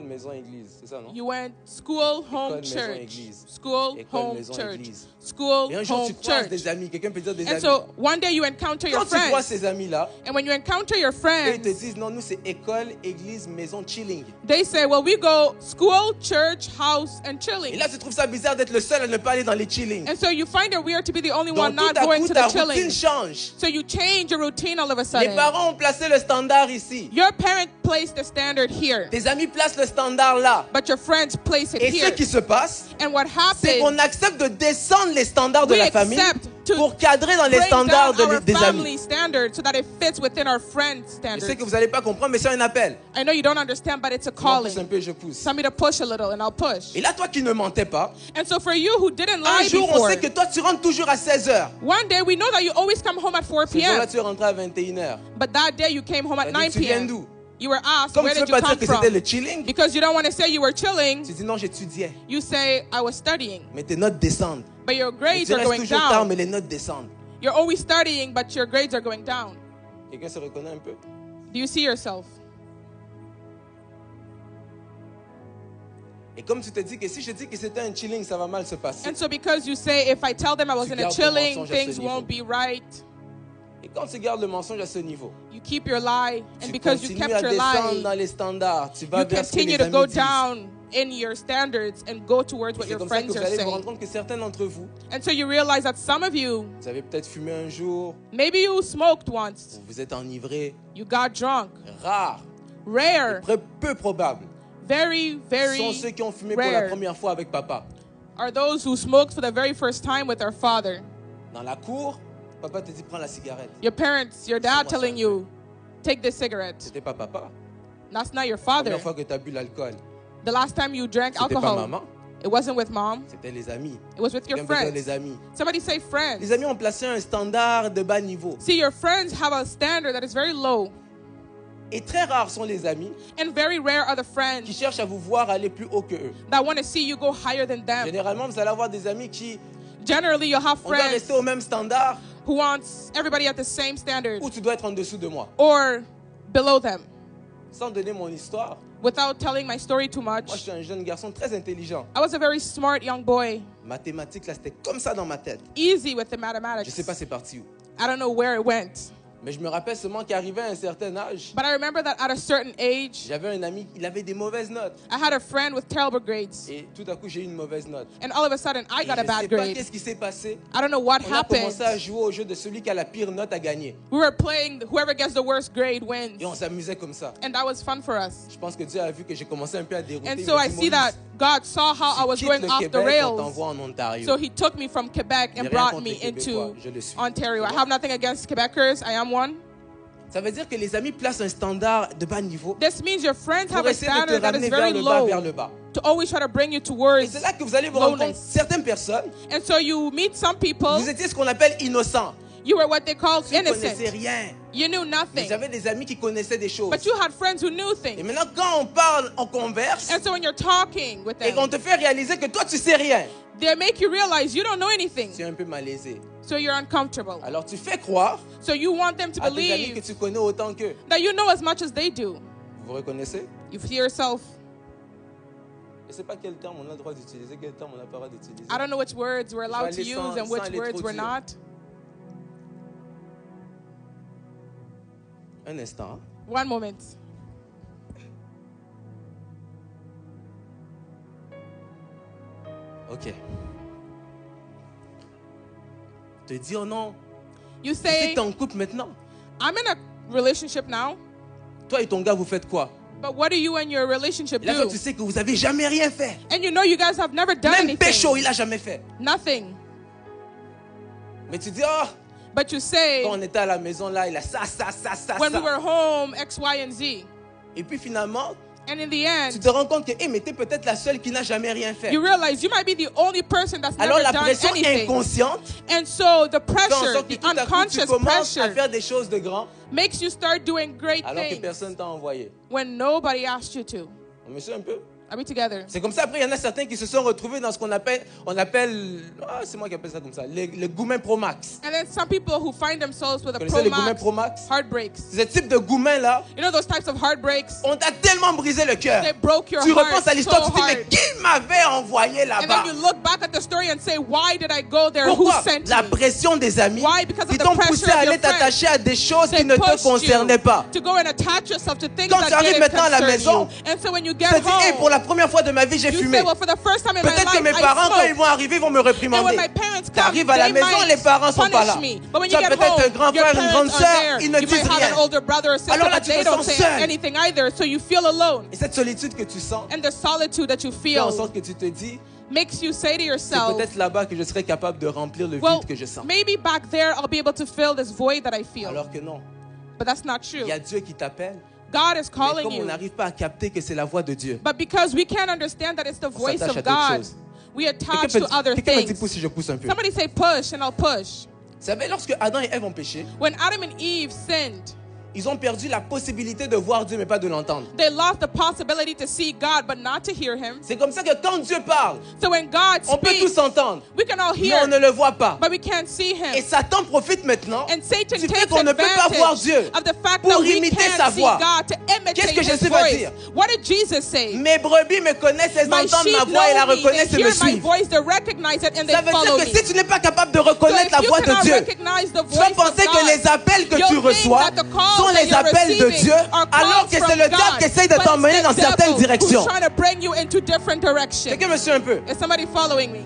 Speaker 1: maison, église. C'est ça, non?
Speaker 2: you went school, home,
Speaker 1: maison,
Speaker 2: church.
Speaker 1: église.
Speaker 2: School,
Speaker 1: École,
Speaker 2: home,
Speaker 1: maison,
Speaker 2: church.
Speaker 1: église.
Speaker 2: School,
Speaker 1: Et un jour, tu
Speaker 2: home,
Speaker 1: croises
Speaker 2: church.
Speaker 1: des amis. Quelqu'un peut dire des
Speaker 2: And
Speaker 1: amis.
Speaker 2: so one day you encounter your
Speaker 1: Quand tu vois
Speaker 2: friends.
Speaker 1: ces amis-là,
Speaker 2: And when you encounter your
Speaker 1: eux, ils
Speaker 2: friends,
Speaker 1: te disent, non, nous, c'est école, église, maison, chilling.
Speaker 2: they say, well, we go school, church, house, and
Speaker 1: Et
Speaker 2: chilling.
Speaker 1: là, tu trouves ça bizarre d'être le seul à ne pas aller dans les chilling.
Speaker 2: And so you find it weird to be the only one
Speaker 1: Donc, tout
Speaker 2: not
Speaker 1: à
Speaker 2: going
Speaker 1: coup,
Speaker 2: to
Speaker 1: ta
Speaker 2: the chilling.
Speaker 1: routine change.
Speaker 2: So you change your routine all of a
Speaker 1: Les
Speaker 2: sudden.
Speaker 1: parents ont placé le standard ici.
Speaker 2: Your parent placed the standard here,
Speaker 1: Tes amis placent le standard là.
Speaker 2: but your friends place it
Speaker 1: Et ce
Speaker 2: here.
Speaker 1: qui se passe,
Speaker 2: And what
Speaker 1: c'est qu'on
Speaker 2: happens,
Speaker 1: accepte de descendre les standards de
Speaker 2: we
Speaker 1: la famille
Speaker 2: accept to
Speaker 1: pour cadrer dans les
Speaker 2: bring
Speaker 1: standards
Speaker 2: down our
Speaker 1: des
Speaker 2: family
Speaker 1: amis.
Speaker 2: standards so that it fits within our friends'
Speaker 1: Je
Speaker 2: standards.
Speaker 1: sais que vous n'allez pas comprendre, mais c'est un appel.
Speaker 2: I know you don't understand, but it's a
Speaker 1: Je pousse un
Speaker 2: calling.
Speaker 1: peu, je pousse.
Speaker 2: Tell me to push a little and I'll push.
Speaker 1: Et là, toi qui ne mentais pas,
Speaker 2: And so for you who didn't
Speaker 1: un
Speaker 2: lie
Speaker 1: jour, on
Speaker 2: before,
Speaker 1: sait que toi, tu rentres toujours à 16h.
Speaker 2: one day we know that you always come home at 4
Speaker 1: Ce jour-là,
Speaker 2: p.m.
Speaker 1: tu es rentré à 21h.
Speaker 2: But that day you came home at
Speaker 1: On a dit,
Speaker 2: 9
Speaker 1: tu viens
Speaker 2: p.m.
Speaker 1: d'où?
Speaker 2: You were asked,
Speaker 1: Comme
Speaker 2: where
Speaker 1: tu ne
Speaker 2: did
Speaker 1: veux
Speaker 2: you
Speaker 1: pas dire
Speaker 2: come
Speaker 1: que c'était
Speaker 2: from?
Speaker 1: le chilling,
Speaker 2: Because you don't want to say you were chilling,
Speaker 1: tu dis non, j'étudiais.
Speaker 2: you say, I was studying.
Speaker 1: Mais tes notes descendent.
Speaker 2: But your
Speaker 1: Et
Speaker 2: grades
Speaker 1: tu
Speaker 2: are
Speaker 1: restes
Speaker 2: going
Speaker 1: toujours tard,
Speaker 2: down.
Speaker 1: mais les notes descendent.
Speaker 2: You're always studying, but your grades are going down.
Speaker 1: Quelqu'un se reconnaît un peu?
Speaker 2: Do you see yourself?
Speaker 1: Et comme tu te dis que si je dis que c'était un chilling, ça va mal se passer.
Speaker 2: And so because you say, if I tell them I was
Speaker 1: Tu
Speaker 2: in a
Speaker 1: gardes ton
Speaker 2: chilling,
Speaker 1: mensonge à ce
Speaker 2: things
Speaker 1: niveau.
Speaker 2: won't be right.
Speaker 1: Et quand tu gardes le mensonge à ce niveau,
Speaker 2: You keep your lie, and
Speaker 1: tu
Speaker 2: because you
Speaker 1: continues
Speaker 2: kept
Speaker 1: à
Speaker 2: your
Speaker 1: descendre dans
Speaker 2: lie,
Speaker 1: les standards. Tu vas
Speaker 2: you
Speaker 1: vers ce que
Speaker 2: continue
Speaker 1: les
Speaker 2: to go
Speaker 1: amis disent.
Speaker 2: down in your standards and go towards what
Speaker 1: C'est
Speaker 2: your
Speaker 1: comme ça que
Speaker 2: friends
Speaker 1: vous
Speaker 2: are
Speaker 1: allez vous rendre
Speaker 2: saying.
Speaker 1: compte que certains d'entre vous,
Speaker 2: And so you realize that some of you,
Speaker 1: vous avez peut-être fumé un jour,
Speaker 2: maybe you smoked once,
Speaker 1: vous vous êtes enivré,
Speaker 2: you got drunk.
Speaker 1: rare,
Speaker 2: Rare,
Speaker 1: peu probable,
Speaker 2: very,
Speaker 1: sont ceux
Speaker 2: very
Speaker 1: qui ont fumé pour la
Speaker 2: rare
Speaker 1: première fois avec papa.
Speaker 2: are those who smoked for the very first time with their father.
Speaker 1: Dans la cour, papa te dit prends la cigarette.
Speaker 2: Your parents, your dad
Speaker 1: Laisse-moi
Speaker 2: telling
Speaker 1: ça.
Speaker 2: you, take this cigarette.
Speaker 1: C'était pas papa.
Speaker 2: That's not your
Speaker 1: La
Speaker 2: father.
Speaker 1: première fois que tu as bu l'alcool,
Speaker 2: The last time you drank
Speaker 1: c'était pas
Speaker 2: alcohol,
Speaker 1: maman,
Speaker 2: it wasn't with mom,
Speaker 1: c'était les amis.
Speaker 2: it was with your
Speaker 1: Quelqu'un peut dire
Speaker 2: friends.
Speaker 1: les amis.
Speaker 2: Somebody say friends.
Speaker 1: Les amis ont placé un standard de bas niveau.
Speaker 2: See, your friends have a standard that is very low,
Speaker 1: Et très rares sont les amis
Speaker 2: and very rare are the
Speaker 1: qui
Speaker 2: friends
Speaker 1: cherchent à vous voir aller plus haut que eux.
Speaker 2: that want to see you go higher than them.
Speaker 1: Généralement, vous allez avoir des amis qui
Speaker 2: Generally, you'll have
Speaker 1: on doit
Speaker 2: friends
Speaker 1: rester au même standard
Speaker 2: who wants everybody at the same standard
Speaker 1: ou tu dois être en dessous de moi.
Speaker 2: or below them.
Speaker 1: Sans donner mon histoire,
Speaker 2: Without telling my story too
Speaker 1: moi je
Speaker 2: much,
Speaker 1: suis un jeune garçon très intelligent.
Speaker 2: I was a very smart young boy,
Speaker 1: Mathématiques, là, c'était comme ça dans ma tête.
Speaker 2: easy with the
Speaker 1: Je
Speaker 2: mathematics.
Speaker 1: sais pas c'est parti où.
Speaker 2: I don't know where it went.
Speaker 1: Mais je me rappelle seulement qu'arrivé à un certain âge,
Speaker 2: But I remember that at a certain age,
Speaker 1: j'avais un ami, il avait des mauvaises notes.
Speaker 2: I had a friend with terrible grades.
Speaker 1: Et tout à coup, j'ai eu une mauvaise note.
Speaker 2: And all of a sudden, I
Speaker 1: Et
Speaker 2: got a
Speaker 1: je
Speaker 2: bad
Speaker 1: sais pas
Speaker 2: grade.
Speaker 1: qu'est-ce qui s'est passé.
Speaker 2: I don't know what
Speaker 1: On a commencé à
Speaker 2: happened.
Speaker 1: jouer au jeu de celui qui a la pire note à gagner.
Speaker 2: We were playing whoever gets the worst grade wins.
Speaker 1: Et on s'amusait comme ça.
Speaker 2: And that was fun for us.
Speaker 1: Je pense que Dieu a vu que j'ai commencé un peu à dérouter.
Speaker 2: And
Speaker 1: Il
Speaker 2: so
Speaker 1: m'a
Speaker 2: I
Speaker 1: dit,
Speaker 2: see that
Speaker 1: Maurice,
Speaker 2: God saw how I was
Speaker 1: tu
Speaker 2: going
Speaker 1: quittes le
Speaker 2: off the
Speaker 1: Québec, on
Speaker 2: rails.
Speaker 1: t'envoie en Ontario.
Speaker 2: So he took me from Quebec
Speaker 1: J'ai
Speaker 2: and
Speaker 1: rien
Speaker 2: brought
Speaker 1: contre
Speaker 2: me
Speaker 1: les Québécois,
Speaker 2: into
Speaker 1: je le suis.
Speaker 2: Ontario. I
Speaker 1: C'est
Speaker 2: have nothing against Quebecers. I am one.
Speaker 1: Ça veut dire que les amis placent un standard de bas niveau
Speaker 2: This means your friends
Speaker 1: pour
Speaker 2: have a
Speaker 1: essayer de te
Speaker 2: standard that is
Speaker 1: ramener
Speaker 2: very
Speaker 1: vers le bas,
Speaker 2: low
Speaker 1: vers le bas.
Speaker 2: to always try to bring you
Speaker 1: Et
Speaker 2: towards
Speaker 1: c'est là que vous allez vous rendre compte,
Speaker 2: lowness.
Speaker 1: certaines personnes,
Speaker 2: And so you meet some people,
Speaker 1: vous étiez ce qu'on appelle innocents.
Speaker 2: you were what they call
Speaker 1: Vous ne connaissez
Speaker 2: innocent.
Speaker 1: rien.
Speaker 2: You knew
Speaker 1: Mais
Speaker 2: nothing.
Speaker 1: j'avais des amis qui connaissaient des choses.
Speaker 2: But you had friends who knew
Speaker 1: Et
Speaker 2: things.
Speaker 1: maintenant, quand on parle, on converse,
Speaker 2: And so when you're talking with
Speaker 1: et qu'on
Speaker 2: them,
Speaker 1: te fait réaliser que toi, tu sais rien,
Speaker 2: they make you realize you don't know anything.
Speaker 1: tu es un peu malaisé.
Speaker 2: So you're uncomfortable.
Speaker 1: Alors, tu fais croire
Speaker 2: So you want them to
Speaker 1: à tes amis que
Speaker 2: believe
Speaker 1: tu connais autant qu'eux.
Speaker 2: that you know as much as they do.
Speaker 1: Vous vous reconnaissez?
Speaker 2: You see yourself.
Speaker 1: Je ne sais pas quel terme on a le droit d'utiliser, quel terme on n'a pas le droit d'utiliser.
Speaker 2: I don't know which words we're allowed to
Speaker 1: aller
Speaker 2: use
Speaker 1: sans-
Speaker 2: and
Speaker 1: sans
Speaker 2: which
Speaker 1: aller
Speaker 2: words
Speaker 1: trop
Speaker 2: we're
Speaker 1: dur.
Speaker 2: not.
Speaker 1: Un instant.
Speaker 2: One moment.
Speaker 1: Ok. Te dis, oh non,
Speaker 2: You
Speaker 1: tu sais
Speaker 2: say,
Speaker 1: que t'es en couple maintenant.
Speaker 2: I'm in a relationship now,
Speaker 1: Toi et ton gars, vous faites quoi?
Speaker 2: but what do you and your relationship
Speaker 1: Et là, toi,
Speaker 2: do?
Speaker 1: tu sais que vous avez jamais rien fait.
Speaker 2: And you know you guys have never done
Speaker 1: Même pécho,
Speaker 2: anything.
Speaker 1: il a jamais fait.
Speaker 2: Nothing.
Speaker 1: Mais tu dis, oh,
Speaker 2: But you say,
Speaker 1: quand on était à la maison là, il a ça, ça.
Speaker 2: when we were home, X, Y, and Z.
Speaker 1: Et puis finalement,
Speaker 2: And in the
Speaker 1: tu
Speaker 2: end,
Speaker 1: te rends compte que, mais t'es peut-être la seule qui n'a jamais rien fait.
Speaker 2: you realize you might be the only person that's
Speaker 1: Alors
Speaker 2: never
Speaker 1: la
Speaker 2: done
Speaker 1: pression
Speaker 2: anything.
Speaker 1: inconsciente
Speaker 2: And so the
Speaker 1: fait en
Speaker 2: pressure,
Speaker 1: sorte que
Speaker 2: the
Speaker 1: tout à coup, tu
Speaker 2: unconscious
Speaker 1: commences à
Speaker 2: pressure,
Speaker 1: faire des choses de grand
Speaker 2: makes you start doing great
Speaker 1: alors que
Speaker 2: things
Speaker 1: personne t'a envoyé.
Speaker 2: when nobody asked you to.
Speaker 1: On me suit un peu?
Speaker 2: Are we together?
Speaker 1: C'est comme ça, après, il y en a certains qui se sont retrouvés dans ce qu'on appelle, c'est moi qui appelle ça comme ça, le Goumen Pro Max.
Speaker 2: And then some people who find themselves with a
Speaker 1: Vous connaissez le Goumen
Speaker 2: Pro
Speaker 1: Pro
Speaker 2: Max
Speaker 1: Max?
Speaker 2: heartbreaks.
Speaker 1: Ce type de Goumen-là,
Speaker 2: You know those types of heartbreaks?
Speaker 1: on t'a tellement brisé le cœur.
Speaker 2: They broke your
Speaker 1: Tu
Speaker 2: heart
Speaker 1: repenses à l'histoire,
Speaker 2: so
Speaker 1: tu te dis, mais
Speaker 2: hard.
Speaker 1: qui m'avait envoyé
Speaker 2: And
Speaker 1: là-bas?
Speaker 2: then you look back at the story and say, why did I go there?
Speaker 1: Pourquoi?
Speaker 2: Who sent
Speaker 1: La
Speaker 2: me?
Speaker 1: pression des amis
Speaker 2: Why? Because of
Speaker 1: qui
Speaker 2: the
Speaker 1: t'ont
Speaker 2: pressure
Speaker 1: poussé
Speaker 2: of
Speaker 1: à
Speaker 2: your
Speaker 1: aller t'attacher à des choses
Speaker 2: They
Speaker 1: qui ne te
Speaker 2: pushed
Speaker 1: concernaient
Speaker 2: you
Speaker 1: pas.
Speaker 2: to go and attach yourself to things
Speaker 1: Quand tu
Speaker 2: that
Speaker 1: arrives
Speaker 2: didn't
Speaker 1: maintenant à la
Speaker 2: concern
Speaker 1: maison,
Speaker 2: you. And so when you
Speaker 1: Tu
Speaker 2: get
Speaker 1: te dis, hey, pour
Speaker 2: home,
Speaker 1: la première fois de ma vie, j'ai
Speaker 2: you
Speaker 1: fumé.
Speaker 2: say, well, for the first time in my
Speaker 1: Peut-être que
Speaker 2: life,
Speaker 1: mes
Speaker 2: I
Speaker 1: parents, quand ils
Speaker 2: smoked.
Speaker 1: vont arriver, ils vont me
Speaker 2: And when
Speaker 1: réprimander.
Speaker 2: my parents
Speaker 1: Tu
Speaker 2: come,
Speaker 1: arrives à la
Speaker 2: they
Speaker 1: maison, les
Speaker 2: might
Speaker 1: parents sont pas là.
Speaker 2: punish me. But when
Speaker 1: Tu
Speaker 2: you
Speaker 1: as
Speaker 2: get
Speaker 1: peut-être
Speaker 2: home,
Speaker 1: un grand
Speaker 2: your
Speaker 1: frère, une grande
Speaker 2: parents are
Speaker 1: sœur,
Speaker 2: there.
Speaker 1: ils ne
Speaker 2: You
Speaker 1: disent
Speaker 2: might have
Speaker 1: rien.
Speaker 2: an older brother or sister,
Speaker 1: Alors là,
Speaker 2: but
Speaker 1: tu
Speaker 2: they
Speaker 1: te
Speaker 2: don't
Speaker 1: sens
Speaker 2: say
Speaker 1: seul.
Speaker 2: anything either. So you feel alone.
Speaker 1: Et cette solitude que tu sens
Speaker 2: And the solitude that you
Speaker 1: fait en
Speaker 2: feel
Speaker 1: sorte que tu te dis,
Speaker 2: makes you say to
Speaker 1: c'est
Speaker 2: yourself,
Speaker 1: peut-être là-bas que je serai capable de remplir le
Speaker 2: well,
Speaker 1: vide que je sens.
Speaker 2: maybe back there I'll be able to fill this void that I feel.
Speaker 1: Alors que non,
Speaker 2: But that's not
Speaker 1: il
Speaker 2: true.
Speaker 1: y a Dieu qui t'appelle.
Speaker 2: God is
Speaker 1: Mais
Speaker 2: calling
Speaker 1: comme on
Speaker 2: you.
Speaker 1: n'arrive pas à capter que c'est la voix de Dieu.
Speaker 2: But because we can't understand that it's the voice
Speaker 1: s'attache à
Speaker 2: of
Speaker 1: d'autres
Speaker 2: God,
Speaker 1: choses.
Speaker 2: we attach to other
Speaker 1: Quelqu'un me dit
Speaker 2: things.
Speaker 1: pousse si je pousse un peu. Vous
Speaker 2: Somebody say push and I'll push.
Speaker 1: savez, lorsque Adam et Ève ont péché,
Speaker 2: When Adam and Eve sinned,
Speaker 1: ils ont perdu la possibilité de voir Dieu mais pas de l'entendre.
Speaker 2: They lost the possibility to see God but not to hear him.
Speaker 1: C'est comme ça que quand Dieu parle,
Speaker 2: So when God
Speaker 1: on peut
Speaker 2: speaks,
Speaker 1: tous entendre,
Speaker 2: we can all
Speaker 1: mais
Speaker 2: hear,
Speaker 1: on ne le voit pas.
Speaker 2: but we can't see him.
Speaker 1: Et Satan profite maintenant
Speaker 2: And Satan
Speaker 1: du fait
Speaker 2: takes
Speaker 1: qu'on ne peut pas voir Dieu
Speaker 2: advantage of the fact
Speaker 1: pour
Speaker 2: that we
Speaker 1: imiter sa
Speaker 2: can't see
Speaker 1: voix.
Speaker 2: God to
Speaker 1: Qu'est-ce
Speaker 2: imitate
Speaker 1: que
Speaker 2: his
Speaker 1: Jésus va
Speaker 2: voice.
Speaker 1: dire?
Speaker 2: What did Jesus say?
Speaker 1: Mes brebis me connaissent, elles
Speaker 2: My
Speaker 1: entendent
Speaker 2: sheep
Speaker 1: ma voix et la
Speaker 2: know me, they
Speaker 1: reconnaissent et me
Speaker 2: hear my
Speaker 1: suivent.
Speaker 2: voice, they recognize it, and they
Speaker 1: Ça veut
Speaker 2: follow
Speaker 1: dire
Speaker 2: me.
Speaker 1: que si tu n'es pas capable de
Speaker 2: So
Speaker 1: reconnaître
Speaker 2: if
Speaker 1: la
Speaker 2: you
Speaker 1: voix de
Speaker 2: cannot
Speaker 1: Dieu,
Speaker 2: recognize the
Speaker 1: tu vas
Speaker 2: voice of
Speaker 1: penser que les
Speaker 2: God,
Speaker 1: appels que
Speaker 2: you'll
Speaker 1: tu
Speaker 2: think
Speaker 1: reçois
Speaker 2: that the calls
Speaker 1: sont
Speaker 2: that
Speaker 1: les
Speaker 2: you're
Speaker 1: appels de
Speaker 2: receiving
Speaker 1: Dieu,
Speaker 2: are
Speaker 1: alors
Speaker 2: calls
Speaker 1: que c'est
Speaker 2: from
Speaker 1: le diable
Speaker 2: God.
Speaker 1: qui essaye de
Speaker 2: But
Speaker 1: t'emmener
Speaker 2: it's
Speaker 1: dans
Speaker 2: the
Speaker 1: certaines
Speaker 2: devil
Speaker 1: directions.
Speaker 2: who's trying to bring you into different directions.
Speaker 1: Quelqu'un me suit un peu.
Speaker 2: Is somebody following me?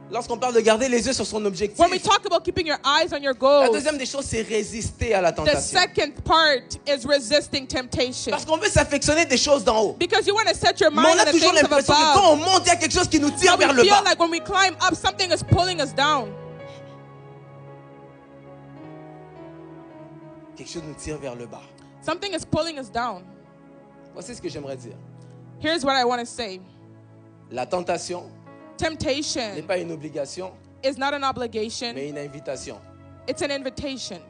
Speaker 1: Lorsqu'on parle de garder les yeux sur son objectif,
Speaker 2: When we talk about keeping your eyes on your
Speaker 1: la
Speaker 2: goals,
Speaker 1: deuxième des choses, c'est résister à la
Speaker 2: the
Speaker 1: tentation.
Speaker 2: second part is resisting temptation.
Speaker 1: Parce qu'on veut s'affectionner des choses d'en haut.
Speaker 2: Because you want to set your
Speaker 1: Mais
Speaker 2: mind
Speaker 1: on
Speaker 2: on
Speaker 1: a
Speaker 2: the
Speaker 1: toujours
Speaker 2: things of
Speaker 1: l'impression que
Speaker 2: above.
Speaker 1: quand on monte, il y a quelque chose qui nous tire
Speaker 2: But we
Speaker 1: vers le
Speaker 2: feel
Speaker 1: bas.
Speaker 2: like when we climb up, something is pulling us down.
Speaker 1: Quelque chose nous tire vers le bas.
Speaker 2: Something is pulling us down.
Speaker 1: Voici ce que j'aimerais dire.
Speaker 2: Here's what I want to say.
Speaker 1: La tentation n'est
Speaker 2: Temptation
Speaker 1: pas une obligation,
Speaker 2: is not an obligation.
Speaker 1: mais une invitation.
Speaker 2: It's an invitation.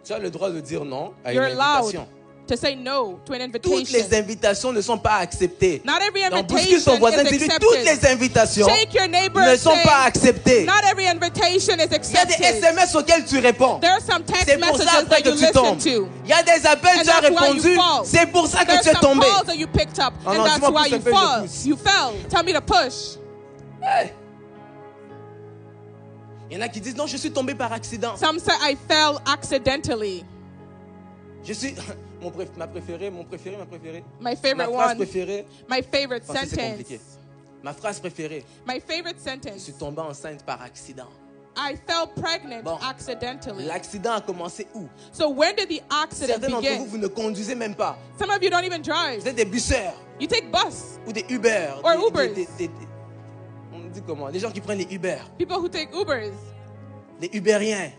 Speaker 1: Tu as le droit de dire non à une
Speaker 2: You're allowed
Speaker 1: invitation.
Speaker 2: to say no to an
Speaker 1: Toutes les
Speaker 2: invitation.
Speaker 1: invitations ne sont pas acceptées.
Speaker 2: Not every
Speaker 1: Donc, bouscule ton
Speaker 2: invitation
Speaker 1: voisin,
Speaker 2: is
Speaker 1: dis-lui, toutes les
Speaker 2: accepted.
Speaker 1: invitations
Speaker 2: Shake your neighbor
Speaker 1: ne
Speaker 2: and
Speaker 1: sont
Speaker 2: say,
Speaker 1: pas acceptées.
Speaker 2: not every invitation is
Speaker 1: Il y a des
Speaker 2: accepted.
Speaker 1: SMS auxquels tu réponds.
Speaker 2: There are some text
Speaker 1: C'est pour ça
Speaker 2: messages
Speaker 1: après
Speaker 2: that
Speaker 1: que
Speaker 2: you
Speaker 1: tu
Speaker 2: listen
Speaker 1: tombes.
Speaker 2: to.
Speaker 1: Il y a des appels,
Speaker 2: And
Speaker 1: tu as
Speaker 2: that's why you
Speaker 1: répondu.
Speaker 2: fall.
Speaker 1: C'est pour ça que
Speaker 2: There's
Speaker 1: tu es
Speaker 2: some
Speaker 1: tombé.
Speaker 2: calls that you picked up,
Speaker 1: Oh
Speaker 2: and
Speaker 1: non,
Speaker 2: that's
Speaker 1: dis-moi
Speaker 2: why
Speaker 1: pousse
Speaker 2: you
Speaker 1: un peu, je
Speaker 2: fall.
Speaker 1: pousse.
Speaker 2: You fell. Tell me to push.
Speaker 1: Hey. Il y en a qui disent non, je suis tombé par accident.
Speaker 2: Some say I fell accidentally.
Speaker 1: Je suis ma préférée.
Speaker 2: My favorite
Speaker 1: Ma phrase
Speaker 2: one.
Speaker 1: préférée.
Speaker 2: My favorite
Speaker 1: Français, c'est compliqué.
Speaker 2: sentence.
Speaker 1: Ma phrase préférée.
Speaker 2: My favorite
Speaker 1: Je suis
Speaker 2: sentence.
Speaker 1: tombé enceinte par accident.
Speaker 2: I fell pregnant
Speaker 1: Bon.
Speaker 2: accidentally.
Speaker 1: L'accident a commencé où?
Speaker 2: So when did the accident
Speaker 1: Certains d'entre vous,
Speaker 2: begin?
Speaker 1: vous ne conduisez même pas.
Speaker 2: Some of you don't even drive.
Speaker 1: Vous êtes des busseurs
Speaker 2: You take bus.
Speaker 1: ou des Uber.
Speaker 2: Or
Speaker 1: des-
Speaker 2: Ubers.
Speaker 1: on dit comment? Des gens qui prennent les Uber.
Speaker 2: People who take Ubers.
Speaker 1: Des Uberiens.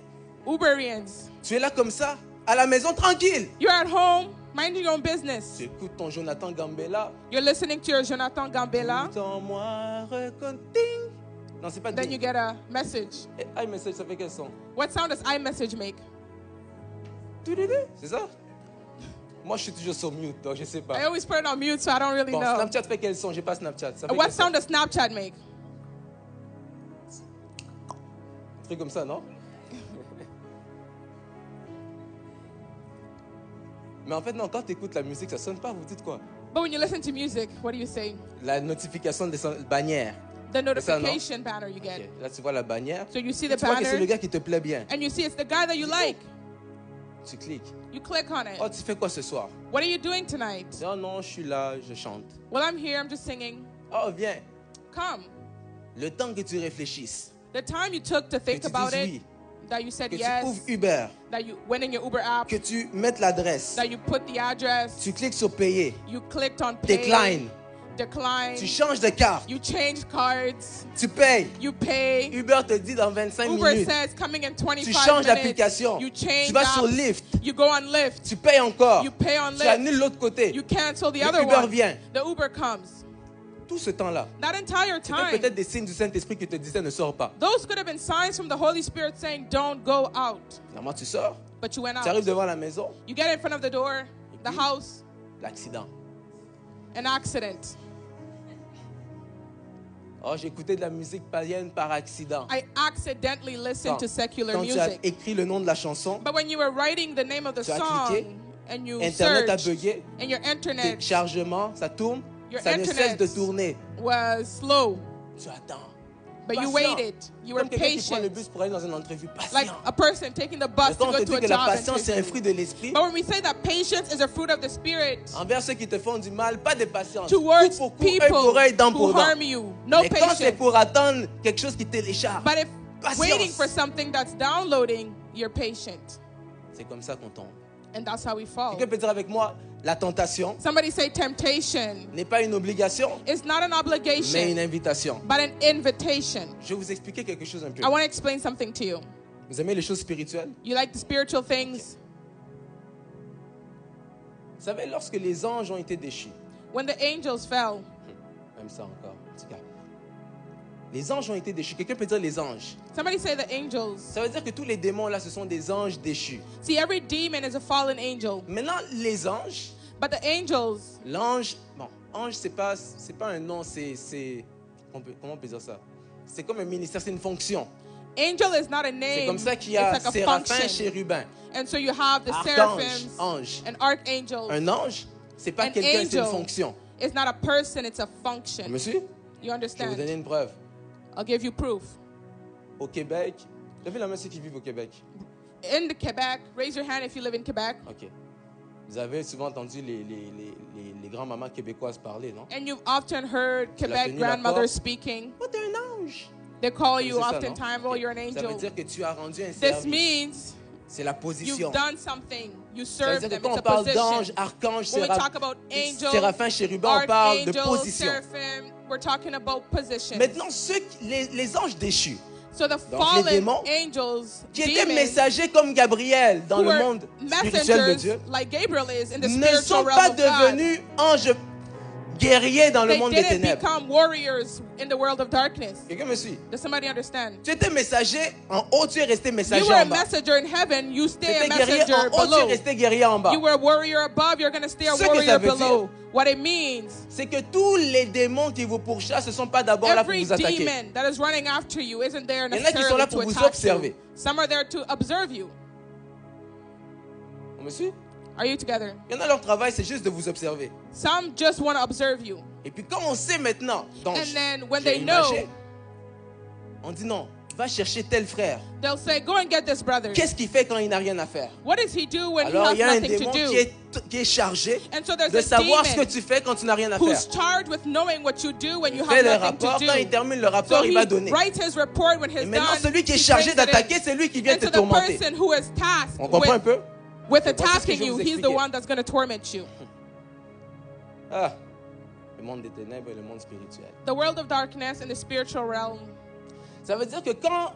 Speaker 2: Uberians.
Speaker 1: Tu es là comme ça, à la maison, tranquille.
Speaker 2: You're at home, minding your own business.
Speaker 1: Tu écoutes ton Jonathan Gambella.
Speaker 2: You're listening to your Jonathan Gambella.
Speaker 1: Tout en moi reconting. Non, c'est pas
Speaker 2: Then you
Speaker 1: ding.
Speaker 2: get a message.
Speaker 1: Et iMessage, ça fait quel son?
Speaker 2: What sound does iMessage make?
Speaker 1: C'est ça? Moi, je suis toujours sur mute, donc je sais
Speaker 2: I
Speaker 1: pas.
Speaker 2: always put it on mute, so I don't really
Speaker 1: Bon,
Speaker 2: know.
Speaker 1: Snapchat fait quel son? J'ai pas Snapchat. Ça fait
Speaker 2: What
Speaker 1: quel son?
Speaker 2: sound does Snapchat make?
Speaker 1: Un truc comme ça, non? Mais en fait, non, quand tu écoutes la musique, ça sonne pas, vous dites quoi?
Speaker 2: But when you listen to music, what do you say?
Speaker 1: La notification des bannières.
Speaker 2: The
Speaker 1: ça, non?
Speaker 2: notification banner you get.
Speaker 1: Ok, là, tu vois la bannière.
Speaker 2: So you see
Speaker 1: Et
Speaker 2: the
Speaker 1: tu vois que c'est le
Speaker 2: banner,
Speaker 1: gars qui te plaît bien.
Speaker 2: and you see it's the guy that you like.
Speaker 1: Tu cliques.
Speaker 2: You click on it.
Speaker 1: Oh, tu fais quoi ce soir?
Speaker 2: What are you doing tonight?
Speaker 1: Non, non, je suis là, je chante.
Speaker 2: Well, I'm here, I'm just singing.
Speaker 1: Oh, viens.
Speaker 2: Come.
Speaker 1: Le temps que tu réfléchisses,
Speaker 2: The time you took to think
Speaker 1: que tu
Speaker 2: about
Speaker 1: dises
Speaker 2: it,
Speaker 1: oui,
Speaker 2: that you said
Speaker 1: que tu
Speaker 2: yes,
Speaker 1: ouvres Uber,
Speaker 2: that you went in your Uber app,
Speaker 1: que tu mettes l'adresse,
Speaker 2: that you put the address,
Speaker 1: tu cliques sur payer,
Speaker 2: you clicked on pay,
Speaker 1: décline,
Speaker 2: decline,
Speaker 1: tu changes de carte,
Speaker 2: you change cards,
Speaker 1: tu payes.
Speaker 2: you pay.
Speaker 1: Uber te dit dans 25
Speaker 2: Uber
Speaker 1: minutes,
Speaker 2: says coming in
Speaker 1: tu
Speaker 2: 25
Speaker 1: changes
Speaker 2: minutes.
Speaker 1: d'application,
Speaker 2: You change
Speaker 1: tu vas sur
Speaker 2: apps,
Speaker 1: Lyft,
Speaker 2: you go on Lyft,
Speaker 1: tu payes encore,
Speaker 2: you pay on
Speaker 1: tu
Speaker 2: Lyft,
Speaker 1: annules l'autre côté.
Speaker 2: you cancel the
Speaker 1: Le
Speaker 2: other
Speaker 1: Uber
Speaker 2: one.
Speaker 1: vient.
Speaker 2: The Uber comes.
Speaker 1: Tout ce temps-là,
Speaker 2: That entire
Speaker 1: c'était
Speaker 2: time,
Speaker 1: peut-être des signes du Saint-Esprit qui te disaient ne sors pas.
Speaker 2: those could have been signs from the Holy Spirit saying, don't go out.
Speaker 1: Finalement, tu sors,
Speaker 2: But you went
Speaker 1: tu
Speaker 2: out.
Speaker 1: arrives devant la maison,
Speaker 2: You get in front of the door, the house,
Speaker 1: l'accident.
Speaker 2: an accident.
Speaker 1: Oh, j'ai écouté de la musique païenne par accident.
Speaker 2: I accidentally listened to secular
Speaker 1: Quand tu as
Speaker 2: music.
Speaker 1: écrit le nom de la chanson,
Speaker 2: But when you were writing the name of the
Speaker 1: Tu as cliqué,
Speaker 2: song and you
Speaker 1: Internet a
Speaker 2: searched,
Speaker 1: bugué,
Speaker 2: and your internet
Speaker 1: chargement, ça tourne,
Speaker 2: Your
Speaker 1: ça ne cesse
Speaker 2: internet
Speaker 1: de tourner.
Speaker 2: was slow,
Speaker 1: Tu attends.
Speaker 2: but you
Speaker 1: Patient.
Speaker 2: waited. You were
Speaker 1: Comme quelqu'un qui prend le
Speaker 2: patient.
Speaker 1: bus pour aller dans une entrevue.
Speaker 2: Like
Speaker 1: Patient.
Speaker 2: a person taking the
Speaker 1: Mais
Speaker 2: bus
Speaker 1: quand
Speaker 2: to
Speaker 1: on
Speaker 2: go
Speaker 1: te
Speaker 2: to
Speaker 1: dit
Speaker 2: a
Speaker 1: que la
Speaker 2: job
Speaker 1: patience c'est un
Speaker 2: interview.
Speaker 1: fruit de l'esprit,
Speaker 2: But when we say that patience is a fruit of the Spirit,
Speaker 1: envers ceux qui te font du mal, pas de patience.
Speaker 2: towards
Speaker 1: Coup pour coup, œil
Speaker 2: people
Speaker 1: pour œil, dent
Speaker 2: who
Speaker 1: pour dent.
Speaker 2: harm you, no
Speaker 1: Mais quand c'est
Speaker 2: patience.
Speaker 1: pour attendre quelque chose qui t'échappe,
Speaker 2: But if
Speaker 1: Patience.
Speaker 2: waiting for something that's downloading, you're patient.
Speaker 1: c'est comme ça qu'on tombe.
Speaker 2: And that's how we fall.
Speaker 1: Quelqu'un peut dire avec moi, la tentation
Speaker 2: Somebody say temptation
Speaker 1: n'est pas une obligation,
Speaker 2: is not an
Speaker 1: mais
Speaker 2: obligation,
Speaker 1: une invitation.
Speaker 2: but an invitation.
Speaker 1: Je vais vous expliquer quelque chose un peu.
Speaker 2: I want to explain something to you.
Speaker 1: Vous aimez les choses spirituelles?
Speaker 2: You like the spiritual things?
Speaker 1: Vous savez, lorsque les anges ont été déchus,
Speaker 2: When the angels fell,
Speaker 1: même ça encore, en tout cas. Les anges ont été déchus. Quelqu'un peut dire les anges.
Speaker 2: Somebody say the angels.
Speaker 1: Ça veut dire que tous les démons là, ce sont des anges déchus.
Speaker 2: See, every demon is a fallen angel.
Speaker 1: Maintenant, les anges,
Speaker 2: But the angels,
Speaker 1: l'ange, bon, ange, c'est pas un nom, comment on peut dire ça? C'est comme un ministère, c'est une fonction.
Speaker 2: angel is not a name.
Speaker 1: C'est comme ça qu'il y a
Speaker 2: it's like a
Speaker 1: séraphin,
Speaker 2: function.
Speaker 1: chérubin,
Speaker 2: And so you have the
Speaker 1: archange,
Speaker 2: seraphims
Speaker 1: ange.
Speaker 2: and archangels.
Speaker 1: Un ange, c'est pas
Speaker 2: An
Speaker 1: quelqu'un, c'est une
Speaker 2: angel
Speaker 1: fonction.
Speaker 2: It's not a person, it's a function.
Speaker 1: Monsieur,
Speaker 2: You
Speaker 1: je vais vous
Speaker 2: understand?
Speaker 1: donner une preuve.
Speaker 2: I'll give you proof.
Speaker 1: Au Québec, levez la main ceux qui vivent au Québec.
Speaker 2: In the Quebec, raise your hand if you live in Quebec.
Speaker 1: Ok. Vous avez souvent entendu les grands-mamans québécoises parler, non?
Speaker 2: And you've often heard
Speaker 1: Tu l'as
Speaker 2: Quebec
Speaker 1: tenu la
Speaker 2: grandmothers
Speaker 1: porte.
Speaker 2: speaking.
Speaker 1: Oh, t'es un ange.
Speaker 2: They call
Speaker 1: Vous
Speaker 2: you
Speaker 1: connaissez ça,
Speaker 2: oftentimes,
Speaker 1: non?
Speaker 2: oh,
Speaker 1: Ok.
Speaker 2: you're an
Speaker 1: Ça veut
Speaker 2: angel.
Speaker 1: dire que tu as rendu un
Speaker 2: This
Speaker 1: service.
Speaker 2: means
Speaker 1: C'est la position.
Speaker 2: you've done something. You
Speaker 1: Ça veut
Speaker 2: serve
Speaker 1: dire que
Speaker 2: them.
Speaker 1: quand
Speaker 2: It's
Speaker 1: on
Speaker 2: a
Speaker 1: parle d'ange,
Speaker 2: position.
Speaker 1: archange,
Speaker 2: When we talk about angel,
Speaker 1: séraphin, chérubin, on parle de
Speaker 2: archangel,
Speaker 1: position.
Speaker 2: seraphim, we're talking about position.
Speaker 1: Maintenant, les anges déchus,
Speaker 2: So the
Speaker 1: les
Speaker 2: fallen
Speaker 1: démons,
Speaker 2: angels,
Speaker 1: qui étaient
Speaker 2: demons,
Speaker 1: messagers comme Gabriel dans
Speaker 2: who
Speaker 1: le
Speaker 2: were
Speaker 1: monde spirituel de
Speaker 2: messengers
Speaker 1: Dieu,
Speaker 2: like Gabriel is in the
Speaker 1: ne
Speaker 2: spiritual
Speaker 1: sont
Speaker 2: realm
Speaker 1: pas
Speaker 2: of God.
Speaker 1: devenus anges guerriers dans le
Speaker 2: They
Speaker 1: monde des
Speaker 2: didn't
Speaker 1: ténèbres.
Speaker 2: become warriors in the world of darkness.
Speaker 1: Quelqu'un me suit?
Speaker 2: Does somebody understand?
Speaker 1: Tu étais messager en haut, tu es resté
Speaker 2: You
Speaker 1: messager
Speaker 2: were a
Speaker 1: en bas.
Speaker 2: messenger in heaven, you
Speaker 1: Tu
Speaker 2: stay a
Speaker 1: étais guerrier
Speaker 2: messenger
Speaker 1: en haut, tu es
Speaker 2: below.
Speaker 1: resté guerrier en bas.
Speaker 2: You were a warrior above, you're going to stay a
Speaker 1: Ce que ça
Speaker 2: warrior
Speaker 1: veut
Speaker 2: below.
Speaker 1: dire,
Speaker 2: What it means,
Speaker 1: c'est que tous les démons qui vous pourchassent ne sont pas d'abord là pour
Speaker 2: every
Speaker 1: vous attaquer.
Speaker 2: demon that is running after you isn't there
Speaker 1: Il y en a qui sont là
Speaker 2: necessarily
Speaker 1: pour
Speaker 2: to
Speaker 1: vous
Speaker 2: attack
Speaker 1: observer.
Speaker 2: you. Some are there to observe you.
Speaker 1: On me suit?
Speaker 2: Are you together?
Speaker 1: Il y en a, leur travail, c'est juste de vous observer.
Speaker 2: Some just want to observe you.
Speaker 1: Et puis quand on sait maintenant, donc,
Speaker 2: And then when
Speaker 1: j'ai
Speaker 2: they
Speaker 1: imagé,
Speaker 2: know,
Speaker 1: on dit non, va chercher tel frère.
Speaker 2: they'll say, go and get this brother.
Speaker 1: Qu'est-ce qu'il fait quand il n'a rien à faire?
Speaker 2: What does he do when
Speaker 1: Alors
Speaker 2: he
Speaker 1: il y a
Speaker 2: has
Speaker 1: un
Speaker 2: nothing to
Speaker 1: démon
Speaker 2: do?
Speaker 1: qui est chargé
Speaker 2: And so there's
Speaker 1: de
Speaker 2: a
Speaker 1: savoir ce que
Speaker 2: demon
Speaker 1: tu fais quand tu n'as rien à faire.
Speaker 2: who's charged with knowing what you do when you
Speaker 1: Il fait
Speaker 2: have
Speaker 1: le
Speaker 2: nothing to
Speaker 1: rapport, quand il
Speaker 2: do.
Speaker 1: termine le
Speaker 2: So
Speaker 1: rapport, il
Speaker 2: he
Speaker 1: va donner.
Speaker 2: writes his report when
Speaker 1: Et
Speaker 2: he's
Speaker 1: maintenant,
Speaker 2: done.
Speaker 1: celui qui est
Speaker 2: he
Speaker 1: chargé
Speaker 2: brings it in.
Speaker 1: d'attaquer, c'est lui qui vient
Speaker 2: And
Speaker 1: te
Speaker 2: so the
Speaker 1: tourmenter.
Speaker 2: person who is tasked
Speaker 1: On comprend un peu?
Speaker 2: with
Speaker 1: Voici ce que
Speaker 2: attacking
Speaker 1: je vais
Speaker 2: you,
Speaker 1: vous
Speaker 2: he's the
Speaker 1: expliquer.
Speaker 2: one that's going to torment you.
Speaker 1: Ah, le monde des ténèbres et le monde spirituel.
Speaker 2: The world of darkness and the spiritual realm.
Speaker 1: Ça veut dire que quand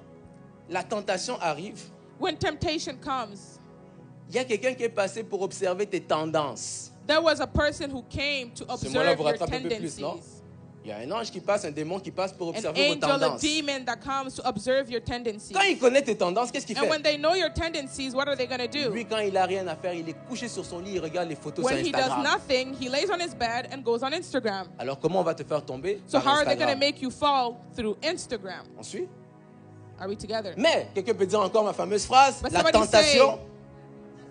Speaker 1: la tentation arrive,
Speaker 2: When temptation comes,
Speaker 1: il y a quelqu'un qui est passé pour observer tes tendances.
Speaker 2: there was a person who came to
Speaker 1: moi-là
Speaker 2: observe
Speaker 1: vous
Speaker 2: your
Speaker 1: rattrape un peu plus, non?
Speaker 2: tendencies.
Speaker 1: Il y a un ange qui passe, un démon qui passe pour
Speaker 2: An
Speaker 1: observer vos
Speaker 2: angel, a
Speaker 1: tendances.
Speaker 2: demon that comes to observe your tendencies.
Speaker 1: Quand il connaît tes tendances, qu'est-ce qu'il
Speaker 2: And when
Speaker 1: fait?
Speaker 2: they know your tendencies, what are they going to do?
Speaker 1: Lui, quand il n'a rien à faire, il est couché sur son lit, il regarde les photos
Speaker 2: When
Speaker 1: sur
Speaker 2: he does
Speaker 1: Instagram.
Speaker 2: nothing, he lays on his bed and goes on Instagram.
Speaker 1: Alors comment on va te faire tomber?
Speaker 2: So
Speaker 1: Par
Speaker 2: how are they going to
Speaker 1: Instagram.
Speaker 2: make you fall? Through Instagram.
Speaker 1: On suit?
Speaker 2: Are we together?
Speaker 1: Mais, quelqu'un peut dire encore ma fameuse phrase,
Speaker 2: But
Speaker 1: la
Speaker 2: somebody
Speaker 1: tentation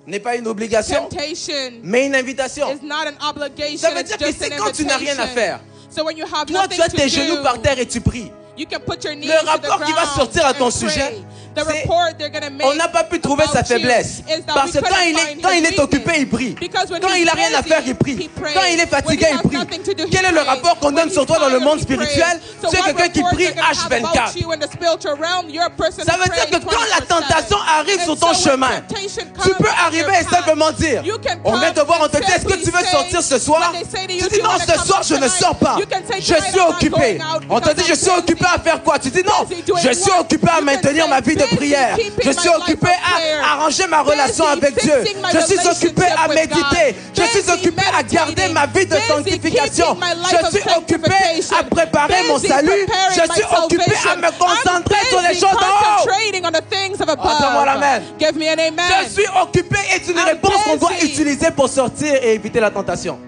Speaker 1: n'est pas une obligation,
Speaker 2: Temptation
Speaker 1: mais une invitation.
Speaker 2: is not an obligation.
Speaker 1: Ça veut
Speaker 2: It's
Speaker 1: dire que
Speaker 2: just
Speaker 1: c'est
Speaker 2: an
Speaker 1: quand tu n'as rien à
Speaker 2: invitation.
Speaker 1: faire.
Speaker 2: So when you have
Speaker 1: Toi,
Speaker 2: nothing
Speaker 1: tu as
Speaker 2: to
Speaker 1: tes
Speaker 2: do,
Speaker 1: genoux par terre et tu pries.
Speaker 2: you can put your knees
Speaker 1: Le
Speaker 2: to the
Speaker 1: rapport qui va
Speaker 2: ground
Speaker 1: sortir à ton
Speaker 2: and
Speaker 1: sujet,
Speaker 2: pray. The
Speaker 1: c'est
Speaker 2: report they're going to make
Speaker 1: on n'a pas pu trouver sa
Speaker 2: about you
Speaker 1: faiblesse.
Speaker 2: is that
Speaker 1: Parce
Speaker 2: we
Speaker 1: que
Speaker 2: couldn't find
Speaker 1: quand
Speaker 2: his
Speaker 1: il est
Speaker 2: weakness.
Speaker 1: occupé, il prie.
Speaker 2: Because when
Speaker 1: Quand
Speaker 2: he's
Speaker 1: il n'a rien à
Speaker 2: busy,
Speaker 1: faire, il prie.
Speaker 2: he prays.
Speaker 1: Quand il est fatigué,
Speaker 2: When he
Speaker 1: il
Speaker 2: has
Speaker 1: prie.
Speaker 2: nothing to do, he
Speaker 1: Quel est le
Speaker 2: prays.
Speaker 1: rapport qu'on
Speaker 2: When
Speaker 1: donne
Speaker 2: he's
Speaker 1: sur toi dans le
Speaker 2: tired,
Speaker 1: monde
Speaker 2: he prays.
Speaker 1: spirituel?
Speaker 2: So
Speaker 1: Tu es
Speaker 2: what
Speaker 1: quelqu'un qui
Speaker 2: report
Speaker 1: prie
Speaker 2: they're gonna have about
Speaker 1: H24.
Speaker 2: you in the spiritual realm, you're a person
Speaker 1: Ça
Speaker 2: who
Speaker 1: veut dire
Speaker 2: prays
Speaker 1: que quand la
Speaker 2: 24/7.
Speaker 1: tentation arrive
Speaker 2: And
Speaker 1: sur ton
Speaker 2: so when
Speaker 1: chemin,
Speaker 2: temptation
Speaker 1: tu
Speaker 2: comes
Speaker 1: peux
Speaker 2: on
Speaker 1: arriver
Speaker 2: your
Speaker 1: et
Speaker 2: path,
Speaker 1: simplement dire,
Speaker 2: you can
Speaker 1: on vient te
Speaker 2: come
Speaker 1: voir, on te
Speaker 2: and
Speaker 1: dit, est-ce que tu veux
Speaker 2: simply
Speaker 1: sortir ce soir?
Speaker 2: when they say to you,
Speaker 1: Tu
Speaker 2: "Do
Speaker 1: dis
Speaker 2: you
Speaker 1: non,
Speaker 2: wanna
Speaker 1: ce
Speaker 2: come
Speaker 1: soir
Speaker 2: out
Speaker 1: je ne
Speaker 2: tonight?"
Speaker 1: sors pas.
Speaker 2: You can say,
Speaker 1: Je
Speaker 2: "Tonight
Speaker 1: suis
Speaker 2: I'm not
Speaker 1: occupé.
Speaker 2: going out
Speaker 1: On te
Speaker 2: because
Speaker 1: dit, je
Speaker 2: I'm
Speaker 1: suis occupé à faire quoi? Tu dis non,
Speaker 2: busy doing
Speaker 1: je suis
Speaker 2: what?
Speaker 1: occupé à
Speaker 2: You can
Speaker 1: maintenir
Speaker 2: say,
Speaker 1: ma vie de
Speaker 2: busy
Speaker 1: prière.
Speaker 2: keeping
Speaker 1: Je
Speaker 2: my
Speaker 1: suis
Speaker 2: life
Speaker 1: occupé
Speaker 2: of prayer.
Speaker 1: à arranger ma relation
Speaker 2: Busy
Speaker 1: avec Dieu.
Speaker 2: fixing my
Speaker 1: Je suis occupé à
Speaker 2: relationship with
Speaker 1: méditer.
Speaker 2: God.
Speaker 1: Je suis
Speaker 2: Busy
Speaker 1: occupé à garder ma vie de
Speaker 2: Busy
Speaker 1: sanctification.
Speaker 2: keeping my life
Speaker 1: Je
Speaker 2: of
Speaker 1: suis occupé
Speaker 2: sanctification.
Speaker 1: à préparer mon
Speaker 2: Busy
Speaker 1: salut.
Speaker 2: preparing
Speaker 1: Je
Speaker 2: my
Speaker 1: suis occupé à
Speaker 2: salvation.
Speaker 1: me concentrer
Speaker 2: I'm
Speaker 1: sur les
Speaker 2: busy
Speaker 1: choses d'en haut.
Speaker 2: concentrating on the things of
Speaker 1: Donne-moi l'amen.
Speaker 2: above. Give me an amen.
Speaker 1: Je suis occupé est une
Speaker 2: I'm
Speaker 1: réponse qu'on doit
Speaker 2: busy.
Speaker 1: utiliser pour sortir et éviter la tentation.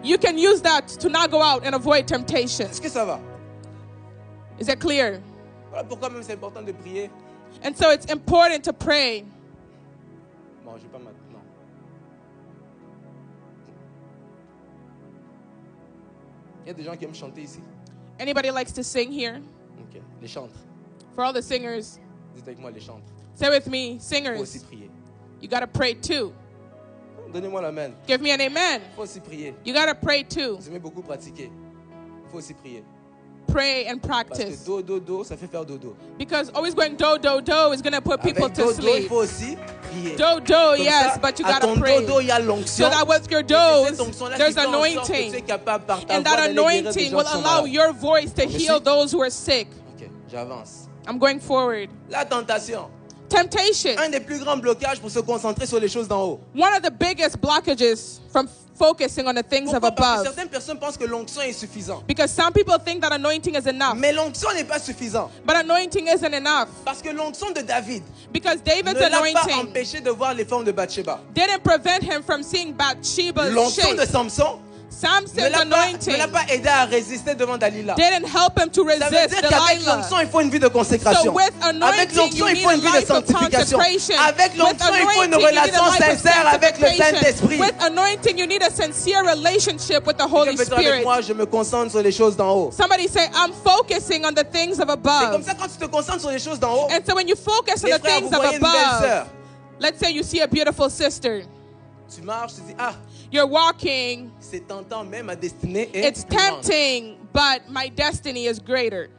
Speaker 2: You can use that to not go out and avoid temptation.
Speaker 1: Est-ce que ça va?
Speaker 2: Is that clear?
Speaker 1: Voilà pourquoi même c'est important de prier.
Speaker 2: And so it's important to pray.
Speaker 1: Bon, je vais pas maintenant. Il y a des gens qui aiment chanter ici.
Speaker 2: Anybody likes to sing here?
Speaker 1: Ok, les chantres.
Speaker 2: For all the singers,
Speaker 1: Dites avec moi les chantres.
Speaker 2: say with me,
Speaker 1: Il faut
Speaker 2: singers,
Speaker 1: aussi prier.
Speaker 2: you got to pray too.
Speaker 1: Donnez-moi l'amen.
Speaker 2: Give me an amen.
Speaker 1: Il faut aussi prier.
Speaker 2: You got to pray too.
Speaker 1: Vous aimez beaucoup pratiquer. Il faut aussi prier.
Speaker 2: Pray and
Speaker 1: Parce que
Speaker 2: practice.
Speaker 1: do, ça fait faire dodo.
Speaker 2: Because always going do is going to put people
Speaker 1: Avec
Speaker 2: to
Speaker 1: dodo, il
Speaker 2: sleep.
Speaker 1: faut aussi prier.
Speaker 2: Do,
Speaker 1: Comme
Speaker 2: yes,
Speaker 1: ça,
Speaker 2: but you
Speaker 1: à
Speaker 2: got to
Speaker 1: ton
Speaker 2: pray.
Speaker 1: dodo, il y a l'onction.
Speaker 2: So that with your
Speaker 1: Et
Speaker 2: dose,
Speaker 1: c'est cette onction-là
Speaker 2: there's
Speaker 1: qui fait en sorte que tu es
Speaker 2: anointing.
Speaker 1: capable par ta
Speaker 2: And
Speaker 1: voix
Speaker 2: that
Speaker 1: d'aller guérir des
Speaker 2: anointing
Speaker 1: gens
Speaker 2: will
Speaker 1: qui sont
Speaker 2: allow
Speaker 1: malades.
Speaker 2: your voice to
Speaker 1: Merci.
Speaker 2: heal those who are sick.
Speaker 1: Ok, j'avance.
Speaker 2: I'm going forward.
Speaker 1: La tentation.
Speaker 2: Temptation.
Speaker 1: Un des plus grands blocages pour se concentrer sur les choses d'en haut.
Speaker 2: One of the biggest blockages from focusing on the things of
Speaker 1: Pourquoi? Parce que
Speaker 2: above.
Speaker 1: certaines personnes pensent que l'onction est suffisant.
Speaker 2: Because some people think that anointing is enough.
Speaker 1: Mais l'onction n'est pas suffisant.
Speaker 2: But anointing isn't enough.
Speaker 1: Parce que l'onction de David
Speaker 2: Because
Speaker 1: ne
Speaker 2: David's
Speaker 1: l'a pas
Speaker 2: anointing
Speaker 1: empêché de voir les formes de Bathsheba.
Speaker 2: didn't prevent him from seeing Bathsheba's
Speaker 1: L'onction de
Speaker 2: shape.
Speaker 1: Samson ne
Speaker 2: Samson's
Speaker 1: l'a
Speaker 2: anointing
Speaker 1: pas aidé à résister devant Dalila.
Speaker 2: didn't help him to
Speaker 1: Ça veut
Speaker 2: resist
Speaker 1: dire qu'avec
Speaker 2: Delilah.
Speaker 1: l'onction, il faut une vie de consécration.
Speaker 2: So with
Speaker 1: Avec
Speaker 2: anointing,
Speaker 1: l'onction,
Speaker 2: you
Speaker 1: il faut
Speaker 2: need
Speaker 1: une
Speaker 2: a
Speaker 1: vie de
Speaker 2: life of
Speaker 1: sanctification.
Speaker 2: consecration.
Speaker 1: Avec
Speaker 2: With
Speaker 1: l'onction, il faut une
Speaker 2: anointing, you need a
Speaker 1: relation
Speaker 2: life of
Speaker 1: sincère avec le
Speaker 2: sanctification.
Speaker 1: Saint-Esprit.
Speaker 2: With anointing, you need a sincere relationship with the Holy
Speaker 1: Quelqu'un peut dire avec
Speaker 2: Spirit.
Speaker 1: moi, je me concentre sur les choses d'en haut.
Speaker 2: Somebody say, I'm focusing on the things of
Speaker 1: Et comme
Speaker 2: above.
Speaker 1: ça, quand tu te concentres sur les choses d'en haut,
Speaker 2: And so when you focus on
Speaker 1: les
Speaker 2: the
Speaker 1: frères,
Speaker 2: things
Speaker 1: vous
Speaker 2: of
Speaker 1: voyez une belle
Speaker 2: above,
Speaker 1: sœur.
Speaker 2: let's say you see a beautiful sister.
Speaker 1: Tu marches, tu dis, ah,
Speaker 2: You're walking,
Speaker 1: c'est tentant, mais ma destinée est
Speaker 2: it's
Speaker 1: plus grande.
Speaker 2: tempting, but my destiny is greater.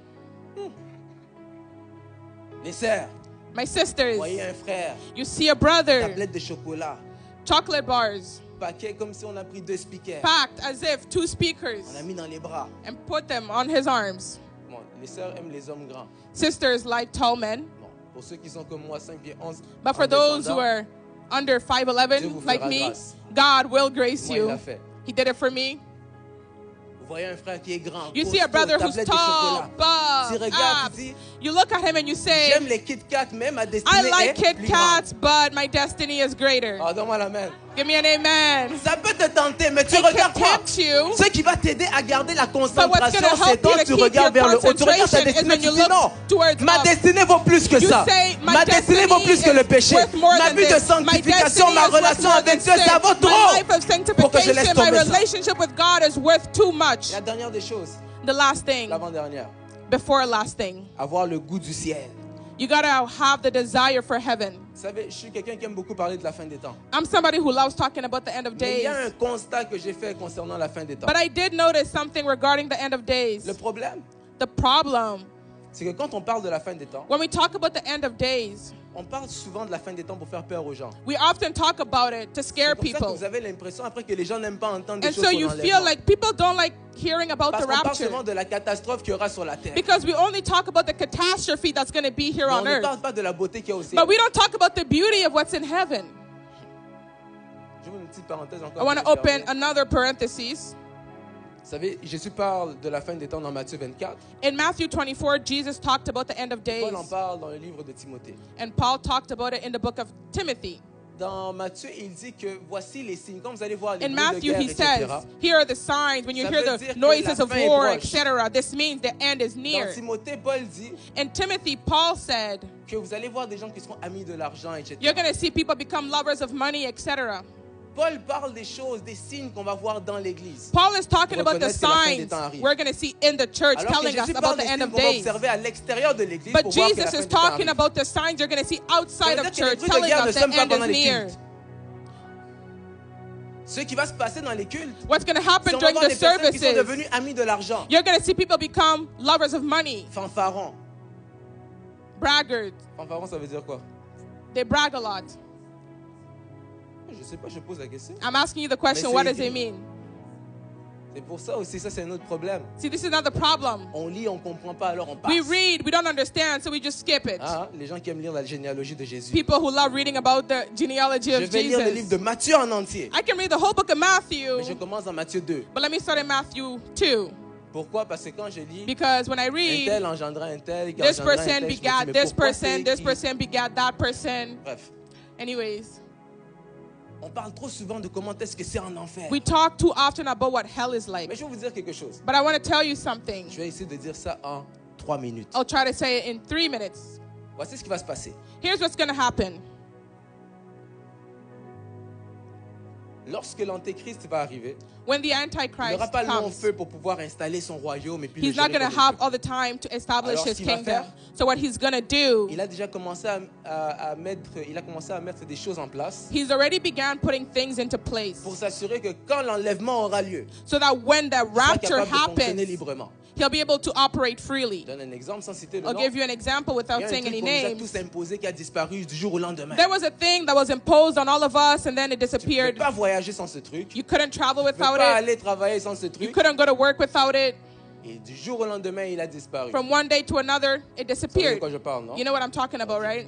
Speaker 1: Les sœurs,
Speaker 2: My
Speaker 1: vous
Speaker 2: sisters,
Speaker 1: voyez un frère,
Speaker 2: you see a brother,
Speaker 1: tablette de chocolat,
Speaker 2: chocolate bars,
Speaker 1: paquet comme si on a pris 2 speakers.
Speaker 2: packed as if 2 speakers,
Speaker 1: On a mis dans les bras.
Speaker 2: and put them on his arms.
Speaker 1: Bon, les sœurs aiment les hommes grands.
Speaker 2: Sisters like tall men,
Speaker 1: Bon, pour ceux qui sont comme moi, 5 pieds 11,
Speaker 2: but for
Speaker 1: en
Speaker 2: those who
Speaker 1: descendant,
Speaker 2: are under
Speaker 1: Dieu
Speaker 2: 5'11",
Speaker 1: vous
Speaker 2: like
Speaker 1: fera
Speaker 2: me,
Speaker 1: grâce.
Speaker 2: God will grace
Speaker 1: moi, il l'a
Speaker 2: you.
Speaker 1: fait.
Speaker 2: He did it for me.
Speaker 1: Vous voyez un frère qui est grand,
Speaker 2: You see a
Speaker 1: costaud,
Speaker 2: brother who's
Speaker 1: tablette de
Speaker 2: tall,
Speaker 1: chocolat.
Speaker 2: buff,
Speaker 1: Tu regardes,
Speaker 2: abs.
Speaker 1: tu dis,
Speaker 2: You look at him and you say,
Speaker 1: j'aime les Kit Kat, mais ma destinée
Speaker 2: I like
Speaker 1: est
Speaker 2: Kit
Speaker 1: plus
Speaker 2: Kats, but my destiny is greater.
Speaker 1: grande. Ah, donne-moi la main.
Speaker 2: Give me an amen.
Speaker 1: Ça peut te tenter, mais tu
Speaker 2: It can
Speaker 1: regardes quoi?
Speaker 2: tempt you.
Speaker 1: Ce qui va t'aider à garder la
Speaker 2: But what's
Speaker 1: concentration,
Speaker 2: going to
Speaker 1: c'est
Speaker 2: help
Speaker 1: quand
Speaker 2: you to
Speaker 1: tu
Speaker 2: keep
Speaker 1: regardes
Speaker 2: your
Speaker 1: vers le haut. Tu regardes ta
Speaker 2: concentration is
Speaker 1: destinée,
Speaker 2: when
Speaker 1: tu
Speaker 2: you
Speaker 1: dis
Speaker 2: look
Speaker 1: non,
Speaker 2: towards
Speaker 1: ma
Speaker 2: up.
Speaker 1: destinée vaut plus que
Speaker 2: You
Speaker 1: ça.
Speaker 2: say, my
Speaker 1: Ma destinée vaut plus que le péché.
Speaker 2: worth more
Speaker 1: Ma
Speaker 2: than
Speaker 1: vie de
Speaker 2: this.
Speaker 1: sanctification,
Speaker 2: My
Speaker 1: ma
Speaker 2: destiny is worth
Speaker 1: relation
Speaker 2: more
Speaker 1: avec
Speaker 2: than
Speaker 1: Dieu, ça
Speaker 2: sin.
Speaker 1: vaut
Speaker 2: My
Speaker 1: trop
Speaker 2: life of
Speaker 1: pour que je laisse
Speaker 2: sanctification, my
Speaker 1: tomber ça.
Speaker 2: relationship with God is worth too much.
Speaker 1: La dernière des choses,
Speaker 2: The last thing,
Speaker 1: l'avant-dernière,
Speaker 2: before last thing,
Speaker 1: avoir le goût du ciel.
Speaker 2: you got to have the desire for heaven.
Speaker 1: Vous savez, je suis quelqu'un qui aime beaucoup parler de la fin des temps.
Speaker 2: I'm somebody who loves talking about the end of
Speaker 1: Mais il y
Speaker 2: days.
Speaker 1: a un constat que j'ai fait concernant la fin des temps.
Speaker 2: But I did notice something regarding the end of days.
Speaker 1: Le problème,
Speaker 2: The problem,
Speaker 1: c'est que quand on parle de la fin des temps,
Speaker 2: when we talk about the end of days,
Speaker 1: on parle souvent de la fin des temps pour faire peur aux gens.
Speaker 2: we often talk about it to scare
Speaker 1: C'est pour ça que
Speaker 2: people.
Speaker 1: vous avez l'impression après que les gens n'aiment pas entendre des
Speaker 2: And
Speaker 1: choses
Speaker 2: so
Speaker 1: sur
Speaker 2: you
Speaker 1: l'enlèvement.
Speaker 2: feel like people don't like hearing about
Speaker 1: Parce
Speaker 2: the
Speaker 1: qu'on parle
Speaker 2: rapture.
Speaker 1: souvent de la catastrophe qu'il y aura sur la terre.
Speaker 2: Because we only talk about the catastrophe that's going to be here
Speaker 1: Mais on
Speaker 2: on
Speaker 1: ne
Speaker 2: earth.
Speaker 1: parle pas de la beauté qu'il y a au ciel.
Speaker 2: But we don't talk about the beauty of what's in heaven.
Speaker 1: J'ouvre une petite parenthèse encore.
Speaker 2: I want
Speaker 1: pour
Speaker 2: to open
Speaker 1: fermer.
Speaker 2: another parenthesis.
Speaker 1: Vous savez, Jésus parle de la fin des temps dans Matthieu 24.
Speaker 2: In Matthew 24, Jesus talked about the end of days.
Speaker 1: Paul en parle dans le livre de Timothée.
Speaker 2: And Paul talked about it in the book of Timothy.
Speaker 1: Dans Matthieu, il dit que voici les signes. Quand vous allez voir les
Speaker 2: In
Speaker 1: bruits de
Speaker 2: Matthew,
Speaker 1: guerre,
Speaker 2: he
Speaker 1: etc.
Speaker 2: says, here are the signs. When you
Speaker 1: Ça
Speaker 2: hear
Speaker 1: veut
Speaker 2: the
Speaker 1: dire que
Speaker 2: noises
Speaker 1: la
Speaker 2: of
Speaker 1: fin est
Speaker 2: war,
Speaker 1: proche.
Speaker 2: etc., this means the end is
Speaker 1: Dans
Speaker 2: near.
Speaker 1: Timothée, Paul dit
Speaker 2: In Timothy, Paul said,
Speaker 1: que vous allez voir des gens qui seront amis de l'argent, etc.
Speaker 2: you're going to see people become lovers of money, etc.
Speaker 1: Paul parle des choses, des signes qu'on va voir dans l'église.
Speaker 2: Paul is talking about the
Speaker 1: Reconnaître que la fin des
Speaker 2: signs
Speaker 1: temps arrive.
Speaker 2: we're going to see in the church,
Speaker 1: Alors que
Speaker 2: telling us
Speaker 1: Jésus
Speaker 2: about
Speaker 1: parle
Speaker 2: the
Speaker 1: des
Speaker 2: end
Speaker 1: signes
Speaker 2: of
Speaker 1: qu'on va
Speaker 2: days.
Speaker 1: observer à l'extérieur de l'église
Speaker 2: But
Speaker 1: pour voir que la
Speaker 2: Jesus
Speaker 1: fin
Speaker 2: is
Speaker 1: des temps
Speaker 2: talking
Speaker 1: arrive.
Speaker 2: about the signs you're going to see outside
Speaker 1: Ça
Speaker 2: of
Speaker 1: veut dire que les
Speaker 2: church,
Speaker 1: bruits de
Speaker 2: telling
Speaker 1: guerre ne
Speaker 2: us the
Speaker 1: sèment pas
Speaker 2: end
Speaker 1: pendant
Speaker 2: is
Speaker 1: les
Speaker 2: near.
Speaker 1: cultes. Ce qui va se passer dans les cultes,
Speaker 2: What's going to
Speaker 1: c'est
Speaker 2: happen
Speaker 1: on va
Speaker 2: during
Speaker 1: voir
Speaker 2: the
Speaker 1: des personnes qui sont
Speaker 2: services?
Speaker 1: devenues amies de l'argent,
Speaker 2: You're going to see people become lovers of money,
Speaker 1: fanfarons.
Speaker 2: braggarts.
Speaker 1: Fanfarons, ça veut dire quoi?
Speaker 2: They brag a lot.
Speaker 1: Je sais pas, je pose la question.
Speaker 2: I'm asking you the question,
Speaker 1: Mais
Speaker 2: what
Speaker 1: c'est
Speaker 2: does it
Speaker 1: écrit.
Speaker 2: mean?
Speaker 1: C'est pour ça aussi, ça c'est un autre problème.
Speaker 2: See, this is not the problem.
Speaker 1: On lit, on comprend pas, alors on passe.
Speaker 2: We read, we don't understand, so we just skip it.
Speaker 1: Ah, les gens qui aiment lire la généalogie de Jésus.
Speaker 2: People who love reading about the genealogy
Speaker 1: Je
Speaker 2: of
Speaker 1: vais lire le livre de
Speaker 2: Jesus.
Speaker 1: Matthieu en entier.
Speaker 2: I can read the whole book of Matthew,
Speaker 1: Mais je commence dans Matthieu 2.
Speaker 2: but let me start in Matthew 2.
Speaker 1: Pourquoi? Parce que quand je lis,
Speaker 2: Because when I
Speaker 1: un
Speaker 2: read,
Speaker 1: tel engendra un tel, qui
Speaker 2: this
Speaker 1: engendra un
Speaker 2: person
Speaker 1: tel, je me dis,
Speaker 2: begat
Speaker 1: mais
Speaker 2: this
Speaker 1: pourquoi
Speaker 2: person,
Speaker 1: c'est
Speaker 2: this
Speaker 1: écrit?
Speaker 2: person begat that person.
Speaker 1: Bref,
Speaker 2: Anyways,
Speaker 1: on parle trop souvent de comment est-ce que c'est en enfer.
Speaker 2: we talk too often about what hell is like.
Speaker 1: Mais je vais vous dire quelque chose.
Speaker 2: But I want to tell you something.
Speaker 1: Je vais essayer de dire ça en 3 minutes.
Speaker 2: I'll try to say it in 3 minutes.
Speaker 1: Voici ce qui va se passer.
Speaker 2: Here's what's going to happen.
Speaker 1: Lorsque l'Antéchrist va arriver,
Speaker 2: When the
Speaker 1: il
Speaker 2: Antichrist
Speaker 1: n'aura pas le long
Speaker 2: comes,
Speaker 1: feu pour pouvoir installer son royaume et puis le
Speaker 2: he's not
Speaker 1: gérer
Speaker 2: going to
Speaker 1: comme il
Speaker 2: have
Speaker 1: veut.
Speaker 2: all the time to establish
Speaker 1: Alors,
Speaker 2: his
Speaker 1: ce qu'il va
Speaker 2: kingdom.
Speaker 1: faire,
Speaker 2: So what he's going to do,
Speaker 1: Il a déjà commencé à mettre des choses en place
Speaker 2: he's already began putting things into place
Speaker 1: pour s'assurer que quand l'enlèvement aura lieu,
Speaker 2: so that when the
Speaker 1: il sera
Speaker 2: rapture
Speaker 1: capable de fonctionner
Speaker 2: happens,
Speaker 1: librement.
Speaker 2: he'll be able to operate freely.
Speaker 1: Je donne un exemple sans citer le
Speaker 2: I'll
Speaker 1: nom.
Speaker 2: give you an example
Speaker 1: Il y
Speaker 2: without
Speaker 1: a un
Speaker 2: saying
Speaker 1: truc
Speaker 2: any
Speaker 1: qu'on nous a
Speaker 2: names.
Speaker 1: tous imposé qui a disparu du jour au lendemain.
Speaker 2: There was a thing that was imposed on all of us and then it
Speaker 1: Tu ne peux
Speaker 2: disappeared.
Speaker 1: pas voyager sans ce truc. Tu
Speaker 2: You couldn't travel
Speaker 1: ne peux
Speaker 2: without
Speaker 1: pas
Speaker 2: it.
Speaker 1: aller travailler sans ce
Speaker 2: You
Speaker 1: truc.
Speaker 2: couldn't go to work without it.
Speaker 1: Et du jour au lendemain, il a disparu.
Speaker 2: From one day to another, it
Speaker 1: Vous savez de
Speaker 2: disappeared.
Speaker 1: quoi je parle, non?
Speaker 2: You know what I'm talking about, right?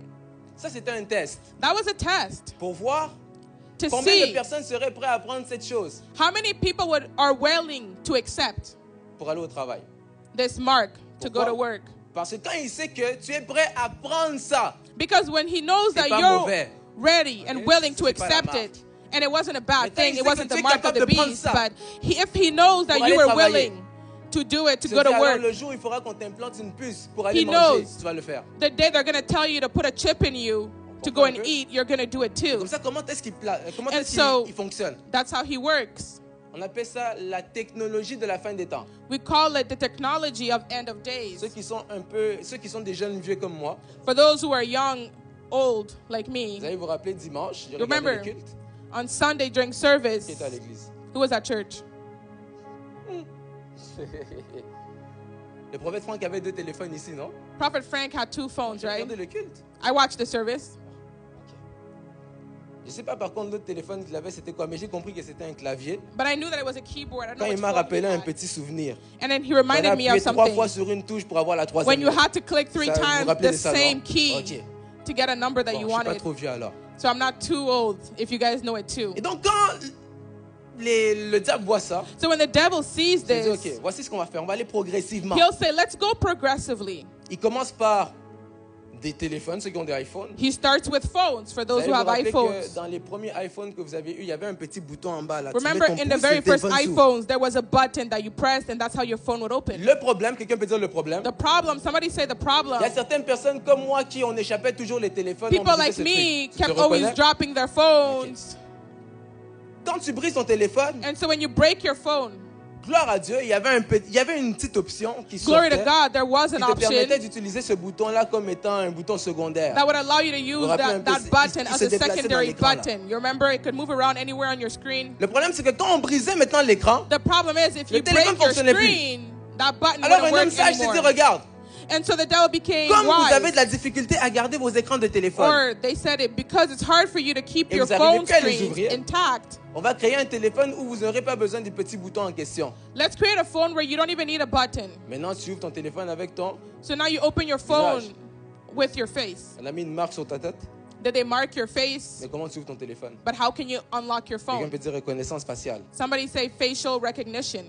Speaker 1: Ça, c'était un test
Speaker 2: That was a test
Speaker 1: pour voir
Speaker 2: to
Speaker 1: combien de
Speaker 2: see
Speaker 1: personnes seraient prêtes à prendre cette chose
Speaker 2: how many people are willing to accept
Speaker 1: pour aller au travail.
Speaker 2: this mark to go
Speaker 1: Pourquoi?
Speaker 2: to work.
Speaker 1: Parce que quand il sait que tu es prêt à prendre ça,
Speaker 2: Because when he knows
Speaker 1: C'est
Speaker 2: that
Speaker 1: pas
Speaker 2: you're
Speaker 1: mauvais.
Speaker 2: ready and
Speaker 1: Okay?
Speaker 2: willing to
Speaker 1: C'est pas la
Speaker 2: accept
Speaker 1: marque.
Speaker 2: it, and it wasn't a bad
Speaker 1: Mais quand
Speaker 2: thing,
Speaker 1: il
Speaker 2: it
Speaker 1: sait
Speaker 2: wasn't
Speaker 1: que tu
Speaker 2: the
Speaker 1: es
Speaker 2: mark of
Speaker 1: capable
Speaker 2: the
Speaker 1: de prendre
Speaker 2: beast,
Speaker 1: ça
Speaker 2: but if he knows that
Speaker 1: pour
Speaker 2: you
Speaker 1: aller
Speaker 2: were
Speaker 1: travailler.
Speaker 2: willing to do it, to
Speaker 1: tu
Speaker 2: go
Speaker 1: te dis,
Speaker 2: to
Speaker 1: alors
Speaker 2: work,
Speaker 1: le jour où il faudra qu'on t'implante une puce pour aller
Speaker 2: He
Speaker 1: manger,
Speaker 2: knows.
Speaker 1: tu vas le faire.
Speaker 2: the day they're going to tell you to put a chip in you to go
Speaker 1: Comprends un
Speaker 2: and
Speaker 1: peu?
Speaker 2: eat, you're going to do it too.
Speaker 1: Comme ça, comment est-ce qu'il comment
Speaker 2: And
Speaker 1: est-ce
Speaker 2: so-
Speaker 1: qu'il fonctionne?
Speaker 2: That's how he works.
Speaker 1: On appelle ça la technologie de la fin des temps.
Speaker 2: We call it the technology of end of days.
Speaker 1: Ceux qui sont des jeunes vieux comme moi,
Speaker 2: For those who are young, old like me,
Speaker 1: vous allez vous rappeler dimanche, j'ai
Speaker 2: You
Speaker 1: regardé
Speaker 2: remember?
Speaker 1: le culte,
Speaker 2: on Sunday during service,
Speaker 1: qui était à l'église.
Speaker 2: who was at church?
Speaker 1: Le prophète Franck avait 2 téléphones ici, non?
Speaker 2: Prophet Frank had 2 phones,
Speaker 1: J'ai
Speaker 2: right?
Speaker 1: regardé le culte.
Speaker 2: I watched the service.
Speaker 1: Je ne sais pas par contre l'autre téléphone qu'il avait c'était quoi, mais j'ai compris que c'était un clavier.
Speaker 2: But I knew that it was a keyboard. I don't
Speaker 1: Quand
Speaker 2: know
Speaker 1: il
Speaker 2: which
Speaker 1: m'a
Speaker 2: phone he
Speaker 1: rappelé un
Speaker 2: had.
Speaker 1: petit souvenir.
Speaker 2: And then he
Speaker 1: On a
Speaker 2: reminded me of
Speaker 1: appuyé 3 fois
Speaker 2: something.
Speaker 1: sur une touche pour avoir la troisième.
Speaker 2: When you had to click 3
Speaker 1: Ça, vous vous
Speaker 2: times
Speaker 1: rappelez
Speaker 2: the
Speaker 1: de ça, non?
Speaker 2: same key
Speaker 1: Ok.
Speaker 2: to get a number that
Speaker 1: Bon,
Speaker 2: you
Speaker 1: je suis pas
Speaker 2: wanted.
Speaker 1: trop vieux alors.
Speaker 2: So I'm not too old, if you guys know it too.
Speaker 1: Et donc quand le diable voit ça,
Speaker 2: So when the devil sees
Speaker 1: il dit
Speaker 2: this,
Speaker 1: ok, voici ce qu'on va faire, on va aller progressivement.
Speaker 2: he'll say, let's go progressively.
Speaker 1: Il commence par des téléphones, ceux qui ont des iPhones.
Speaker 2: He starts with phones for
Speaker 1: Vous
Speaker 2: those
Speaker 1: allez
Speaker 2: who
Speaker 1: vous
Speaker 2: have
Speaker 1: rappeler
Speaker 2: iPhones.
Speaker 1: que dans les premiers iPhones que vous avez eu, il y avait un petit bouton en bas là. Tu
Speaker 2: Remember,
Speaker 1: mets ton
Speaker 2: in the
Speaker 1: pouce,
Speaker 2: very
Speaker 1: le
Speaker 2: first
Speaker 1: téléphone s'ouvre.
Speaker 2: iPhones, there was a button that you pressed, and that's how your phone would open.
Speaker 1: Le problème, quelqu'un peut dire le problème.
Speaker 2: The problem, somebody say the problem.
Speaker 1: Il y a certaines personnes comme moi qui on échappait toujours les téléphones.
Speaker 2: People
Speaker 1: on brisait
Speaker 2: like
Speaker 1: ce
Speaker 2: me
Speaker 1: truc. Tu te
Speaker 2: kept always
Speaker 1: reconnais?
Speaker 2: dropping their phones.
Speaker 1: Quand tu brises ton téléphone,
Speaker 2: And so when you break your phone,
Speaker 1: gloire à Dieu, il y avait une petite option qui
Speaker 2: glory to
Speaker 1: sortait,
Speaker 2: God, there was
Speaker 1: qui
Speaker 2: an
Speaker 1: te permettait
Speaker 2: option
Speaker 1: d'utiliser ce bouton-là comme étant un bouton secondaire.
Speaker 2: that would allow you to use
Speaker 1: rappelez un peu,
Speaker 2: that
Speaker 1: il
Speaker 2: button
Speaker 1: se
Speaker 2: as a
Speaker 1: déplaçait dans
Speaker 2: secondary
Speaker 1: l'écran, là.
Speaker 2: button. You remember, it could move around anywhere on your screen.
Speaker 1: Le problème, c'est que quand on brisait maintenant l'écran,
Speaker 2: The problem is, if
Speaker 1: Le
Speaker 2: you
Speaker 1: téléphone
Speaker 2: break your
Speaker 1: fonctionnait plus.
Speaker 2: screen, that button
Speaker 1: alors
Speaker 2: wouldn't
Speaker 1: un homme
Speaker 2: work
Speaker 1: sage s'est dit,
Speaker 2: anymore.
Speaker 1: regarde,
Speaker 2: And so the devil became
Speaker 1: comme vous avez
Speaker 2: wise.
Speaker 1: de la difficulté à garder vos écrans de téléphone,
Speaker 2: Or they said it because it's hard for you to keep
Speaker 1: Et
Speaker 2: your
Speaker 1: vous arrivez
Speaker 2: phone
Speaker 1: plus à les
Speaker 2: screens
Speaker 1: ouvrir.
Speaker 2: intact.
Speaker 1: on va créer un téléphone où vous n'aurez pas besoin du petit bouton en question.
Speaker 2: Let's create a phone where you don't even need a button.
Speaker 1: Maintenant, tu ouvres ton téléphone avec ton...
Speaker 2: So now you open your phone
Speaker 1: Visage.
Speaker 2: with your face.
Speaker 1: On a mis une marque sur ta tête,
Speaker 2: Did they mark your face?
Speaker 1: mais comment tu ouvres ton téléphone?
Speaker 2: But how can you unlock your
Speaker 1: Quelqu'un
Speaker 2: phone?
Speaker 1: peut dire reconnaissance faciale.
Speaker 2: Somebody say facial recognition.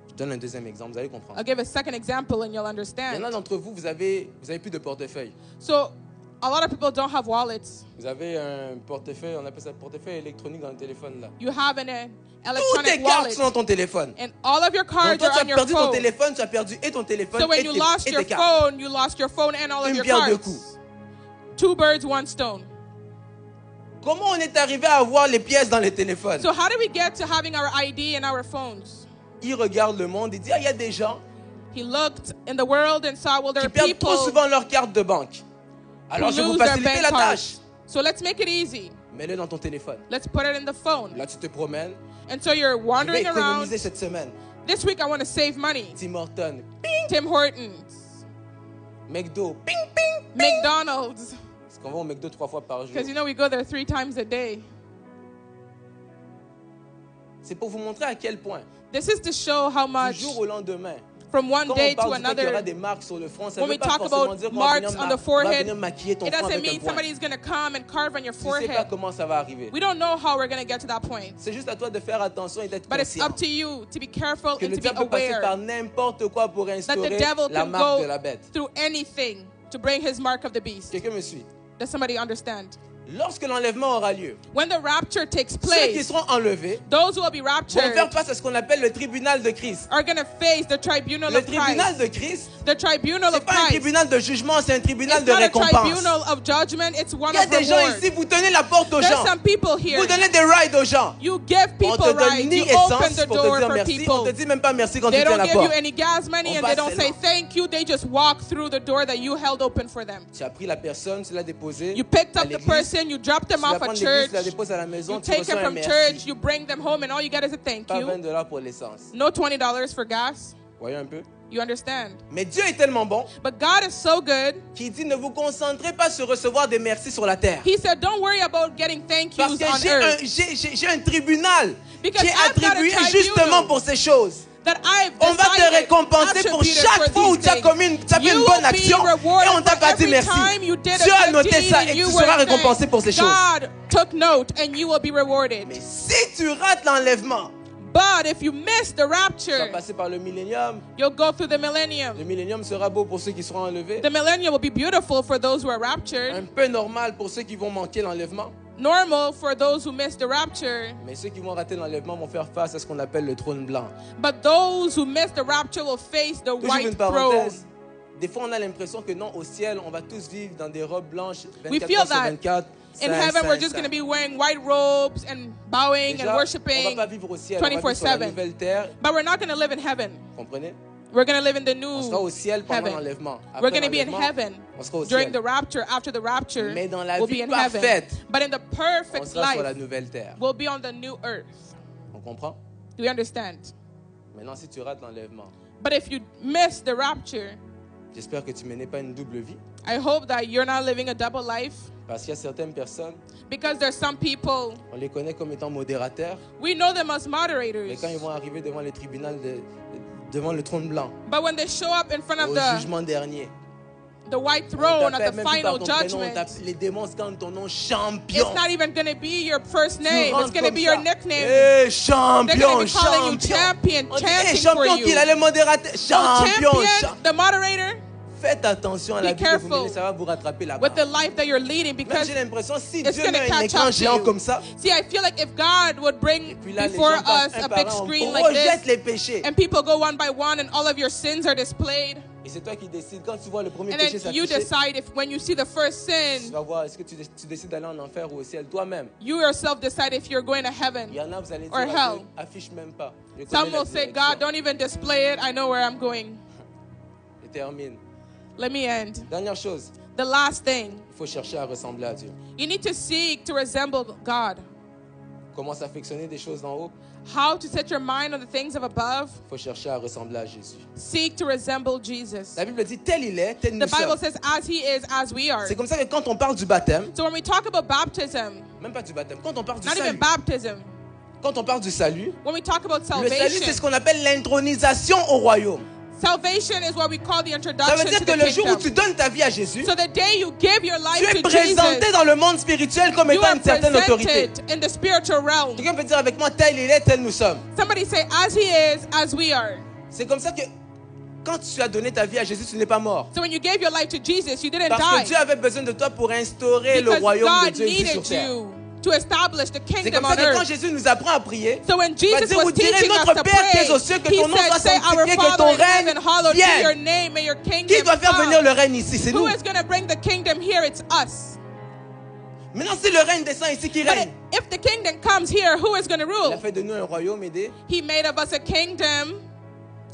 Speaker 1: Je donne un deuxième exemple, vous allez comprendre.
Speaker 2: I'll give a second example and you'll
Speaker 1: Il y en a
Speaker 2: understand.
Speaker 1: d'entre vous, vous avez plus de portefeuille.
Speaker 2: So a lot of people don't have wallets.
Speaker 1: Vous avez un portefeuille, on appelle ça portefeuille électronique dans le téléphone là.
Speaker 2: You have an
Speaker 1: Toutes
Speaker 2: electronic
Speaker 1: tes cartes
Speaker 2: wallet.
Speaker 1: sont dans ton téléphone.
Speaker 2: And all of your
Speaker 1: Donc
Speaker 2: cards
Speaker 1: toi,
Speaker 2: are
Speaker 1: tu
Speaker 2: on
Speaker 1: as
Speaker 2: your
Speaker 1: perdu ton
Speaker 2: phone.
Speaker 1: téléphone, tu as perdu et ton téléphone
Speaker 2: So when
Speaker 1: et
Speaker 2: you
Speaker 1: tes,
Speaker 2: lost
Speaker 1: et
Speaker 2: your
Speaker 1: tes cartes.
Speaker 2: phone, you lost your phone and all of
Speaker 1: Une
Speaker 2: your
Speaker 1: pierre deux
Speaker 2: cards.
Speaker 1: coups.
Speaker 2: 2 birds, 1 stone.
Speaker 1: Comment on est arrivé à avoir les pièces dans les téléphones?
Speaker 2: So how did we get to having our ID in our phones?
Speaker 1: Il regarde le monde et dit, ah, il y a des gens
Speaker 2: He looked in the world and saw, well, there
Speaker 1: qui
Speaker 2: are
Speaker 1: perdent trop
Speaker 2: people
Speaker 1: souvent leur carte de banque.
Speaker 2: who
Speaker 1: Alors je vais vous
Speaker 2: lose their
Speaker 1: faciliter
Speaker 2: bank
Speaker 1: la
Speaker 2: cards.
Speaker 1: tâche.
Speaker 2: So let's make it easy.
Speaker 1: Mets-le dans ton téléphone.
Speaker 2: Let's put it in the phone.
Speaker 1: Là, tu te promènes.
Speaker 2: And so you're
Speaker 1: Je vais
Speaker 2: wandering around.
Speaker 1: économiser cette semaine.
Speaker 2: This week I want to save money.
Speaker 1: Tim Hortons,
Speaker 2: Tim Hortons,
Speaker 1: McDo, ping, ping.
Speaker 2: McDonald's,
Speaker 1: Parce qu'on va au McDo 3 fois par jour.
Speaker 2: because you know we go there 3 times a day.
Speaker 1: C'est pour vous montrer à quel point,
Speaker 2: This is to show how
Speaker 1: du
Speaker 2: much
Speaker 1: jour au lendemain,
Speaker 2: from one
Speaker 1: quand
Speaker 2: day
Speaker 1: on
Speaker 2: to
Speaker 1: parle du fait qu'il y aura
Speaker 2: another,
Speaker 1: des marques sur le front, ça
Speaker 2: when
Speaker 1: ne
Speaker 2: we
Speaker 1: veut pas
Speaker 2: talk
Speaker 1: forcément
Speaker 2: about
Speaker 1: dire qu'on va venir
Speaker 2: marks on the forehead,
Speaker 1: maquiller ton
Speaker 2: it
Speaker 1: front
Speaker 2: doesn't
Speaker 1: avec un
Speaker 2: mean
Speaker 1: point.
Speaker 2: somebody's going to come and carve on your
Speaker 1: Tu ne sais pas
Speaker 2: forehead.
Speaker 1: comment ça va arriver.
Speaker 2: We don't know how we're going to get to that point.
Speaker 1: C'est juste à toi de faire attention et d'être
Speaker 2: But it's
Speaker 1: conscient
Speaker 2: up to you to be careful
Speaker 1: que
Speaker 2: and
Speaker 1: le
Speaker 2: to be
Speaker 1: diable peut passer par
Speaker 2: aware
Speaker 1: n'importe quoi pour
Speaker 2: that the
Speaker 1: instaurer
Speaker 2: devil
Speaker 1: la
Speaker 2: can
Speaker 1: marque de la
Speaker 2: go
Speaker 1: bête.
Speaker 2: through anything to bring his mark of the beast.
Speaker 1: Quelqu'un me suit?
Speaker 2: Does somebody understand?
Speaker 1: Lorsque l'enlèvement aura lieu,
Speaker 2: When the rapture takes
Speaker 1: ceux qui
Speaker 2: place,
Speaker 1: seront enlevés
Speaker 2: those who will be
Speaker 1: vont
Speaker 2: raptured
Speaker 1: faire face à ce qu'on appelle le tribunal de Christ.
Speaker 2: are going to face the tribunal
Speaker 1: Le
Speaker 2: of
Speaker 1: tribunal
Speaker 2: Christ.
Speaker 1: de Christ,
Speaker 2: The tribunal
Speaker 1: c'est
Speaker 2: of
Speaker 1: pas un
Speaker 2: Christ.
Speaker 1: tribunal de jugement, c'est un tribunal
Speaker 2: It's
Speaker 1: de
Speaker 2: not a
Speaker 1: récompense.
Speaker 2: tribunal of judgment, it's one
Speaker 1: Il y a
Speaker 2: of
Speaker 1: des gens
Speaker 2: reward.
Speaker 1: ici, vous tenez la porte aux
Speaker 2: There's
Speaker 1: gens.
Speaker 2: some people here.
Speaker 1: Vous donnez des rides aux gens.
Speaker 2: You give
Speaker 1: On
Speaker 2: people
Speaker 1: te donne
Speaker 2: rides.
Speaker 1: ni
Speaker 2: You open
Speaker 1: essence
Speaker 2: the
Speaker 1: pour te
Speaker 2: door
Speaker 1: dire
Speaker 2: for
Speaker 1: merci. On
Speaker 2: people.
Speaker 1: te dit même pas merci quand tu
Speaker 2: They
Speaker 1: tiens
Speaker 2: don't
Speaker 1: la
Speaker 2: give you
Speaker 1: porte.
Speaker 2: any gas money
Speaker 1: On
Speaker 2: and they
Speaker 1: passe
Speaker 2: don't say
Speaker 1: seulement.
Speaker 2: thank you. They just walk through the door that you held open for them.
Speaker 1: Tu as pris la personne, tu l'as déposée
Speaker 2: You picked
Speaker 1: à
Speaker 2: up the
Speaker 1: l'église.
Speaker 2: person, you dropped
Speaker 1: Tu
Speaker 2: them
Speaker 1: vas
Speaker 2: off
Speaker 1: prendre
Speaker 2: at
Speaker 1: l'église, tu la
Speaker 2: church,
Speaker 1: déposes à la maison,
Speaker 2: you
Speaker 1: tu
Speaker 2: take
Speaker 1: reçois
Speaker 2: them
Speaker 1: un
Speaker 2: from
Speaker 1: merci.
Speaker 2: church, you bring them home, and all you get is a thank
Speaker 1: Pas
Speaker 2: you.
Speaker 1: $20 pour l'essence.
Speaker 2: No $20 for gas.
Speaker 1: Voyez un peu.
Speaker 2: You understand?
Speaker 1: Mais Dieu est tellement bon
Speaker 2: But God is so good.
Speaker 1: qu'il dit ne vous concentrez pas sur recevoir des merci sur la terre.
Speaker 2: He said, don't worry about getting thank
Speaker 1: Parce
Speaker 2: yous
Speaker 1: que
Speaker 2: on
Speaker 1: j'ai
Speaker 2: earth.
Speaker 1: un tribunal
Speaker 2: Because
Speaker 1: qui est
Speaker 2: I've got a
Speaker 1: attribué
Speaker 2: tribunal.
Speaker 1: justement pour ces choses.
Speaker 2: that I've
Speaker 1: On va te
Speaker 2: decided,
Speaker 1: récompenser pour
Speaker 2: attributed
Speaker 1: chaque
Speaker 2: for
Speaker 1: fois où
Speaker 2: these
Speaker 1: tu as
Speaker 2: things.
Speaker 1: commis tu as fait
Speaker 2: You
Speaker 1: une
Speaker 2: will
Speaker 1: bonne
Speaker 2: be
Speaker 1: action et
Speaker 2: rewarded
Speaker 1: on t'a
Speaker 2: for
Speaker 1: pas dit
Speaker 2: every
Speaker 1: merci.
Speaker 2: time you did a
Speaker 1: Dieu a
Speaker 2: good
Speaker 1: noté
Speaker 2: deed
Speaker 1: ça
Speaker 2: and
Speaker 1: et
Speaker 2: you
Speaker 1: tu
Speaker 2: were
Speaker 1: seras
Speaker 2: thanked.
Speaker 1: récompensé pour ces choses.
Speaker 2: God took note and you will be rewarded.
Speaker 1: Mais si tu rates l'enlèvement,
Speaker 2: But if you miss the
Speaker 1: tu vas
Speaker 2: rapture,
Speaker 1: passer par le millénium.
Speaker 2: you'll go through the
Speaker 1: Le
Speaker 2: millennium.
Speaker 1: millénium sera beau pour ceux qui seront enlevés.
Speaker 2: The millennium will be beautiful for those who are
Speaker 1: Un
Speaker 2: raptured,
Speaker 1: peu normal pour ceux qui vont manquer l'enlèvement.
Speaker 2: normal for those who miss the rapture.
Speaker 1: Mais ceux qui vont rater l'enlèvement vont faire face à ce qu'on appelle le trône blanc.
Speaker 2: But those who miss the rapture will face the
Speaker 1: Toujours une
Speaker 2: white throne.
Speaker 1: parenthèse. Des fois, on a l'impression que non, au ciel, on va tous vivre dans des robes blanches 24
Speaker 2: feel
Speaker 1: heures sur
Speaker 2: that
Speaker 1: 24.
Speaker 2: In
Speaker 1: saint,
Speaker 2: heaven,
Speaker 1: saint,
Speaker 2: we're just
Speaker 1: saint.
Speaker 2: going to be wearing white robes and bowing
Speaker 1: Déjà,
Speaker 2: and
Speaker 1: on va
Speaker 2: worshiping.
Speaker 1: pas vivre au ciel, on va vivre sur la
Speaker 2: 24/7.
Speaker 1: nouvelle terre.
Speaker 2: But we're not going to live in heaven.
Speaker 1: Comprenez?
Speaker 2: We're going to live in the
Speaker 1: On sera au
Speaker 2: new
Speaker 1: ciel pendant
Speaker 2: heaven.
Speaker 1: l'enlèvement.
Speaker 2: We're
Speaker 1: Après
Speaker 2: going to be in
Speaker 1: l'enlèvement,
Speaker 2: heaven
Speaker 1: on sera au
Speaker 2: during
Speaker 1: ciel.
Speaker 2: the rapture. After the rapture,
Speaker 1: Mais dans la
Speaker 2: we'll
Speaker 1: vie
Speaker 2: be in heaven.
Speaker 1: parfaite,
Speaker 2: But in the
Speaker 1: On
Speaker 2: perfect
Speaker 1: sera sur la
Speaker 2: life,
Speaker 1: nouvelle terre.
Speaker 2: we'll be on the new earth.
Speaker 1: On comprend?
Speaker 2: Do we understand?
Speaker 1: Maintenant, si tu rates l'enlèvement,
Speaker 2: But if you miss the rapture,
Speaker 1: j'espère que tu menais pas une double vie.
Speaker 2: I hope that you're not living a double life.
Speaker 1: Parce qu'il y a certaines personnes,
Speaker 2: Because there's some people,
Speaker 1: on les connaît comme étant modérateurs.
Speaker 2: we know them as
Speaker 1: Mais
Speaker 2: moderators.
Speaker 1: quand ils vont arriver devant les tribunaux, devant le trône blanc,
Speaker 2: But when they show up in front
Speaker 1: au
Speaker 2: of the
Speaker 1: jugement dernier,
Speaker 2: white
Speaker 1: on
Speaker 2: throne at
Speaker 1: t'appelle
Speaker 2: the
Speaker 1: même plus
Speaker 2: final
Speaker 1: par ton prénom, on
Speaker 2: judgment,
Speaker 1: t'appelle- les démons scandent ton nom champion.
Speaker 2: it's not even going to be your first
Speaker 1: Tu
Speaker 2: name. It's
Speaker 1: rentres
Speaker 2: going to
Speaker 1: comme
Speaker 2: be
Speaker 1: ça.
Speaker 2: your nickname.
Speaker 1: Hey,
Speaker 2: They're
Speaker 1: champion,
Speaker 2: going to be calling you
Speaker 1: champion.
Speaker 2: champion,
Speaker 1: On dit, hey,
Speaker 2: chanting for
Speaker 1: champion
Speaker 2: you.
Speaker 1: qu'il a le modérateur.
Speaker 2: Oh,
Speaker 1: Champion,
Speaker 2: champion, the moderator,
Speaker 1: Faites attention à la
Speaker 2: Be
Speaker 1: vie que vous
Speaker 2: careful
Speaker 1: menez, ça va vous rattraper là-bas.
Speaker 2: with the life that you're leading,
Speaker 1: Même
Speaker 2: because
Speaker 1: j'ai l'impression, si
Speaker 2: it's
Speaker 1: Dieu
Speaker 2: going to
Speaker 1: met un
Speaker 2: catch
Speaker 1: écran
Speaker 2: up to
Speaker 1: géant
Speaker 2: you.
Speaker 1: comme ça,
Speaker 2: See, I feel like if God would
Speaker 1: et
Speaker 2: bring
Speaker 1: puis là, les
Speaker 2: before
Speaker 1: gens passent
Speaker 2: us
Speaker 1: un
Speaker 2: a
Speaker 1: par
Speaker 2: big
Speaker 1: un, on
Speaker 2: screen like
Speaker 1: projette
Speaker 2: this,
Speaker 1: les péchés.
Speaker 2: and people go one by one, and all of your sins are displayed,
Speaker 1: Et c'est toi qui décides. Quand tu vois le premier
Speaker 2: and
Speaker 1: péché
Speaker 2: then you
Speaker 1: s'afficher,
Speaker 2: decide if when you see the first
Speaker 1: tu
Speaker 2: sin,
Speaker 1: vas voir, est-ce que tu décides d'aller en enfer ou au ciel toi-même.
Speaker 2: you yourself decide if you're going to heaven.
Speaker 1: Il y en a, vous allez dire,
Speaker 2: Or
Speaker 1: ah,
Speaker 2: hell.
Speaker 1: Dieu, affiche même pas. Je connais
Speaker 2: Some
Speaker 1: la
Speaker 2: will say,
Speaker 1: direction.
Speaker 2: God, don't even display it. I know where I'm going.
Speaker 1: Je termine.
Speaker 2: Let me end.
Speaker 1: Dernière chose,
Speaker 2: The last thing,
Speaker 1: il faut chercher à ressembler à Dieu.
Speaker 2: you need to seek to resemble God.
Speaker 1: Comment s'affectionner des choses d'en haut?
Speaker 2: How to set your mind on the things of above.
Speaker 1: Il faut chercher à ressembler à Jésus.
Speaker 2: Seek to resemble Jesus.
Speaker 1: La Bible dit, tel il est, tel nous
Speaker 2: The Bible
Speaker 1: sommes.
Speaker 2: says, as he is, as we are.
Speaker 1: C'est comme ça que quand on parle du baptême,
Speaker 2: So when we talk about baptism,
Speaker 1: même pas du baptême, quand on parle du
Speaker 2: not even
Speaker 1: salut,
Speaker 2: baptism,
Speaker 1: quand on parle du salut,
Speaker 2: when we talk about
Speaker 1: le salut, c'est
Speaker 2: salvation,
Speaker 1: ce qu'on appelle l'intronisation au royaume.
Speaker 2: salvation is what we call the
Speaker 1: Ça
Speaker 2: introduction
Speaker 1: veut dire
Speaker 2: to
Speaker 1: que
Speaker 2: the
Speaker 1: le jour où tu
Speaker 2: kingdom.
Speaker 1: donnes ta vie à Jésus,
Speaker 2: So the day you give your
Speaker 1: tu
Speaker 2: life
Speaker 1: es
Speaker 2: to
Speaker 1: présenté
Speaker 2: Jesus,
Speaker 1: dans le monde spirituel comme
Speaker 2: you
Speaker 1: étant
Speaker 2: are
Speaker 1: une certaine autorité.
Speaker 2: presented in the spiritual realm.
Speaker 1: Quelqu'un peut dire avec moi, tel il est, tel nous sommes.
Speaker 2: Somebody say, as he is, as we are.
Speaker 1: C'est comme ça que quand tu as donné ta vie à Jésus, tu n'es pas mort.
Speaker 2: So when you gave your life to Jesus, you didn't
Speaker 1: Parce que
Speaker 2: die.
Speaker 1: Dieu avait besoin de toi pour instaurer le
Speaker 2: Because
Speaker 1: royaume de
Speaker 2: God
Speaker 1: Dieu ici sur
Speaker 2: needed
Speaker 1: terre.
Speaker 2: you to establish the
Speaker 1: C'est
Speaker 2: kingdom
Speaker 1: comme ça
Speaker 2: on
Speaker 1: que quand
Speaker 2: earth.
Speaker 1: Jésus nous apprend à prier,
Speaker 2: So when
Speaker 1: il va
Speaker 2: Jesus
Speaker 1: dire,
Speaker 2: was
Speaker 1: vous direz,
Speaker 2: teaching us
Speaker 1: notre
Speaker 2: to
Speaker 1: Père qui es
Speaker 2: pray,
Speaker 1: aux cieux, que
Speaker 2: he
Speaker 1: ton nom soit
Speaker 2: said, say, our
Speaker 1: sanctifié, que
Speaker 2: Father
Speaker 1: ton
Speaker 2: in heaven,
Speaker 1: règne
Speaker 2: hallowed be your
Speaker 1: vienne.
Speaker 2: name, may your
Speaker 1: Qui
Speaker 2: kingdom
Speaker 1: doit faire venir
Speaker 2: come.
Speaker 1: le règne ici? C'est nous.
Speaker 2: Who is going to bring the kingdom here? It's us.
Speaker 1: Maintenant, si le règne descend ici, qui
Speaker 2: But
Speaker 1: règne?
Speaker 2: if the kingdom comes here, who is going to
Speaker 1: Il a
Speaker 2: rule?
Speaker 1: fait de nous un royaume et des...
Speaker 2: He made of us a kingdom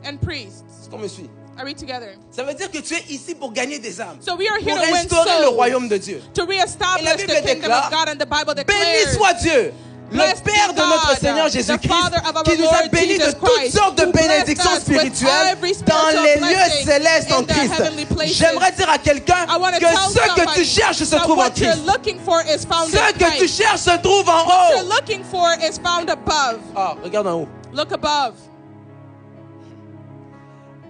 Speaker 2: and priests.
Speaker 1: Est-ce qu'on me suit?
Speaker 2: Are we together?
Speaker 1: Ça veut dire que tu es ici pour gagner des âmes.
Speaker 2: So we are here
Speaker 1: Pour
Speaker 2: to win
Speaker 1: instaurer le
Speaker 2: souls,
Speaker 1: royaume de Dieu.
Speaker 2: to
Speaker 1: Et la
Speaker 2: reestablish
Speaker 1: Bible
Speaker 2: the kingdom
Speaker 1: déclare,
Speaker 2: of God, and the Bible
Speaker 1: Béni
Speaker 2: declares,
Speaker 1: soit Dieu, le
Speaker 2: Blessed
Speaker 1: Père
Speaker 2: be
Speaker 1: de notre
Speaker 2: God,
Speaker 1: Seigneur
Speaker 2: the
Speaker 1: Jésus-Christ,
Speaker 2: Father of our
Speaker 1: qui nous a
Speaker 2: Lord
Speaker 1: bénis de
Speaker 2: Jesus
Speaker 1: toutes
Speaker 2: Christ,
Speaker 1: sortes de
Speaker 2: who blessed
Speaker 1: bénédictions
Speaker 2: us with
Speaker 1: spirituelles
Speaker 2: every
Speaker 1: dans
Speaker 2: spiritual
Speaker 1: les lieux
Speaker 2: blessing
Speaker 1: célestes en
Speaker 2: in the heavenly
Speaker 1: Christ.
Speaker 2: places.
Speaker 1: J'aimerais dire à quelqu'un
Speaker 2: I want to
Speaker 1: que
Speaker 2: tell
Speaker 1: ce que
Speaker 2: somebody
Speaker 1: tu cherches se
Speaker 2: that
Speaker 1: trouve en
Speaker 2: what you're
Speaker 1: Christ.
Speaker 2: looking for is found
Speaker 1: Ce
Speaker 2: in
Speaker 1: que tu
Speaker 2: Christ.
Speaker 1: cherches se trouve en
Speaker 2: What you're
Speaker 1: haut.
Speaker 2: looking for is found above.
Speaker 1: Ah, regarde en haut.
Speaker 2: Look above.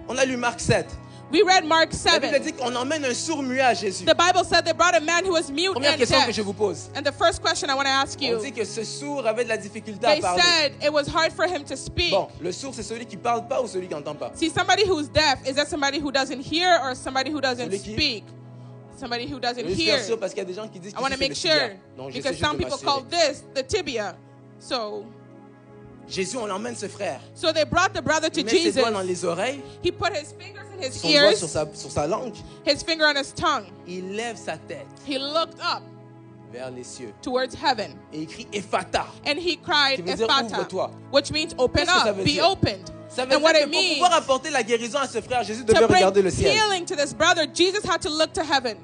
Speaker 1: On a lu Marc 7.
Speaker 2: We read Mark
Speaker 1: La Bible
Speaker 2: 7.
Speaker 1: dit qu'on emmène un sourd-muet à Jésus.
Speaker 2: The Bible said they brought a man who was mute
Speaker 1: Première
Speaker 2: and
Speaker 1: question que
Speaker 2: deaf.
Speaker 1: je vous pose.
Speaker 2: And the first question I want to ask
Speaker 1: On
Speaker 2: you,
Speaker 1: dit que ce sourd avait de la difficulté à
Speaker 2: they
Speaker 1: parler.
Speaker 2: said it was hard for him to speak.
Speaker 1: Bon, le sourd, c'est celui qui parle pas ou celui qui n'entend pas?
Speaker 2: See, somebody who's deaf, is that somebody who doesn't hear or somebody who doesn't
Speaker 1: Celui qui-
Speaker 2: speak? Somebody who
Speaker 1: Je
Speaker 2: doesn't
Speaker 1: veux
Speaker 2: hear.
Speaker 1: faire sûr parce qu'il y a des gens qui disent
Speaker 2: I want to
Speaker 1: que c'est
Speaker 2: make
Speaker 1: le tibia.
Speaker 2: sure,
Speaker 1: Donc, je sais
Speaker 2: because
Speaker 1: juste
Speaker 2: some
Speaker 1: de
Speaker 2: people call
Speaker 1: m'assurer.
Speaker 2: this the tibia.
Speaker 1: Jésus, on emmène ce frère.
Speaker 2: So they brought the brother to
Speaker 1: Il met ses
Speaker 2: Jesus.
Speaker 1: doigts dans les oreilles,
Speaker 2: He put his fingers in his
Speaker 1: son doigt sur
Speaker 2: ears,
Speaker 1: sa langue.
Speaker 2: his finger on his tongue.
Speaker 1: Il lève sa tête
Speaker 2: He looked up
Speaker 1: vers les cieux
Speaker 2: towards heaven
Speaker 1: et il crie Ephata.
Speaker 2: and he cried,
Speaker 1: Qui veut dire,
Speaker 2: Ephata,
Speaker 1: ouvre-toi.
Speaker 2: which means open
Speaker 1: Qu'est-ce que ça
Speaker 2: up,
Speaker 1: veut
Speaker 2: be
Speaker 1: dire?
Speaker 2: opened.
Speaker 1: Ça veut
Speaker 2: And what
Speaker 1: dire
Speaker 2: it
Speaker 1: que pour
Speaker 2: means,
Speaker 1: pouvoir apporter la guérison à ce frère, Jésus devait
Speaker 2: to
Speaker 1: regarder
Speaker 2: bring
Speaker 1: le ciel.
Speaker 2: healing to this brother, Jesus had to look to heaven.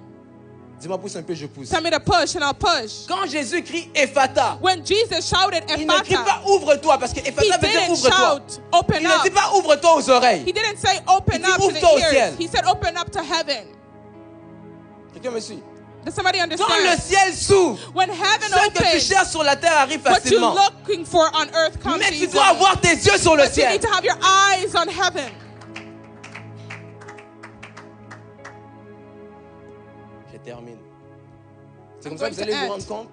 Speaker 1: Dis-moi, pousse un peu, je pousse.
Speaker 2: Tell me to push and I'll push.
Speaker 1: Quand Jésus crie Ephata,
Speaker 2: When Jesus shouted
Speaker 1: il ne crie
Speaker 2: Ephata,
Speaker 1: pas ouvre-toi parce que
Speaker 2: he
Speaker 1: Ephata veut dire
Speaker 2: didn't
Speaker 1: ouvre-toi.
Speaker 2: shout, open
Speaker 1: Il ne dit
Speaker 2: up.
Speaker 1: pas ouvre-toi aux oreilles.
Speaker 2: He didn't say open
Speaker 1: Il dit,
Speaker 2: up to
Speaker 1: ouvre-toi au
Speaker 2: the
Speaker 1: ciel.
Speaker 2: ears. He said open up to heaven.
Speaker 1: Quelqu'un me suit?
Speaker 2: Does somebody
Speaker 1: Quand le
Speaker 2: understand?
Speaker 1: ciel s'ouvre,
Speaker 2: When heaven
Speaker 1: ce que tu
Speaker 2: opens,
Speaker 1: cherches sur la terre arrive
Speaker 2: what you're
Speaker 1: facilement.
Speaker 2: looking for on earth comes
Speaker 1: Mais tu
Speaker 2: easily.
Speaker 1: dois avoir tes yeux sur le
Speaker 2: But you
Speaker 1: ciel.
Speaker 2: need to have your eyes on heaven.
Speaker 1: Je termine. C'est
Speaker 2: I'm
Speaker 1: comme ça que
Speaker 2: going
Speaker 1: vous allez
Speaker 2: to
Speaker 1: vous
Speaker 2: end.
Speaker 1: rendre compte.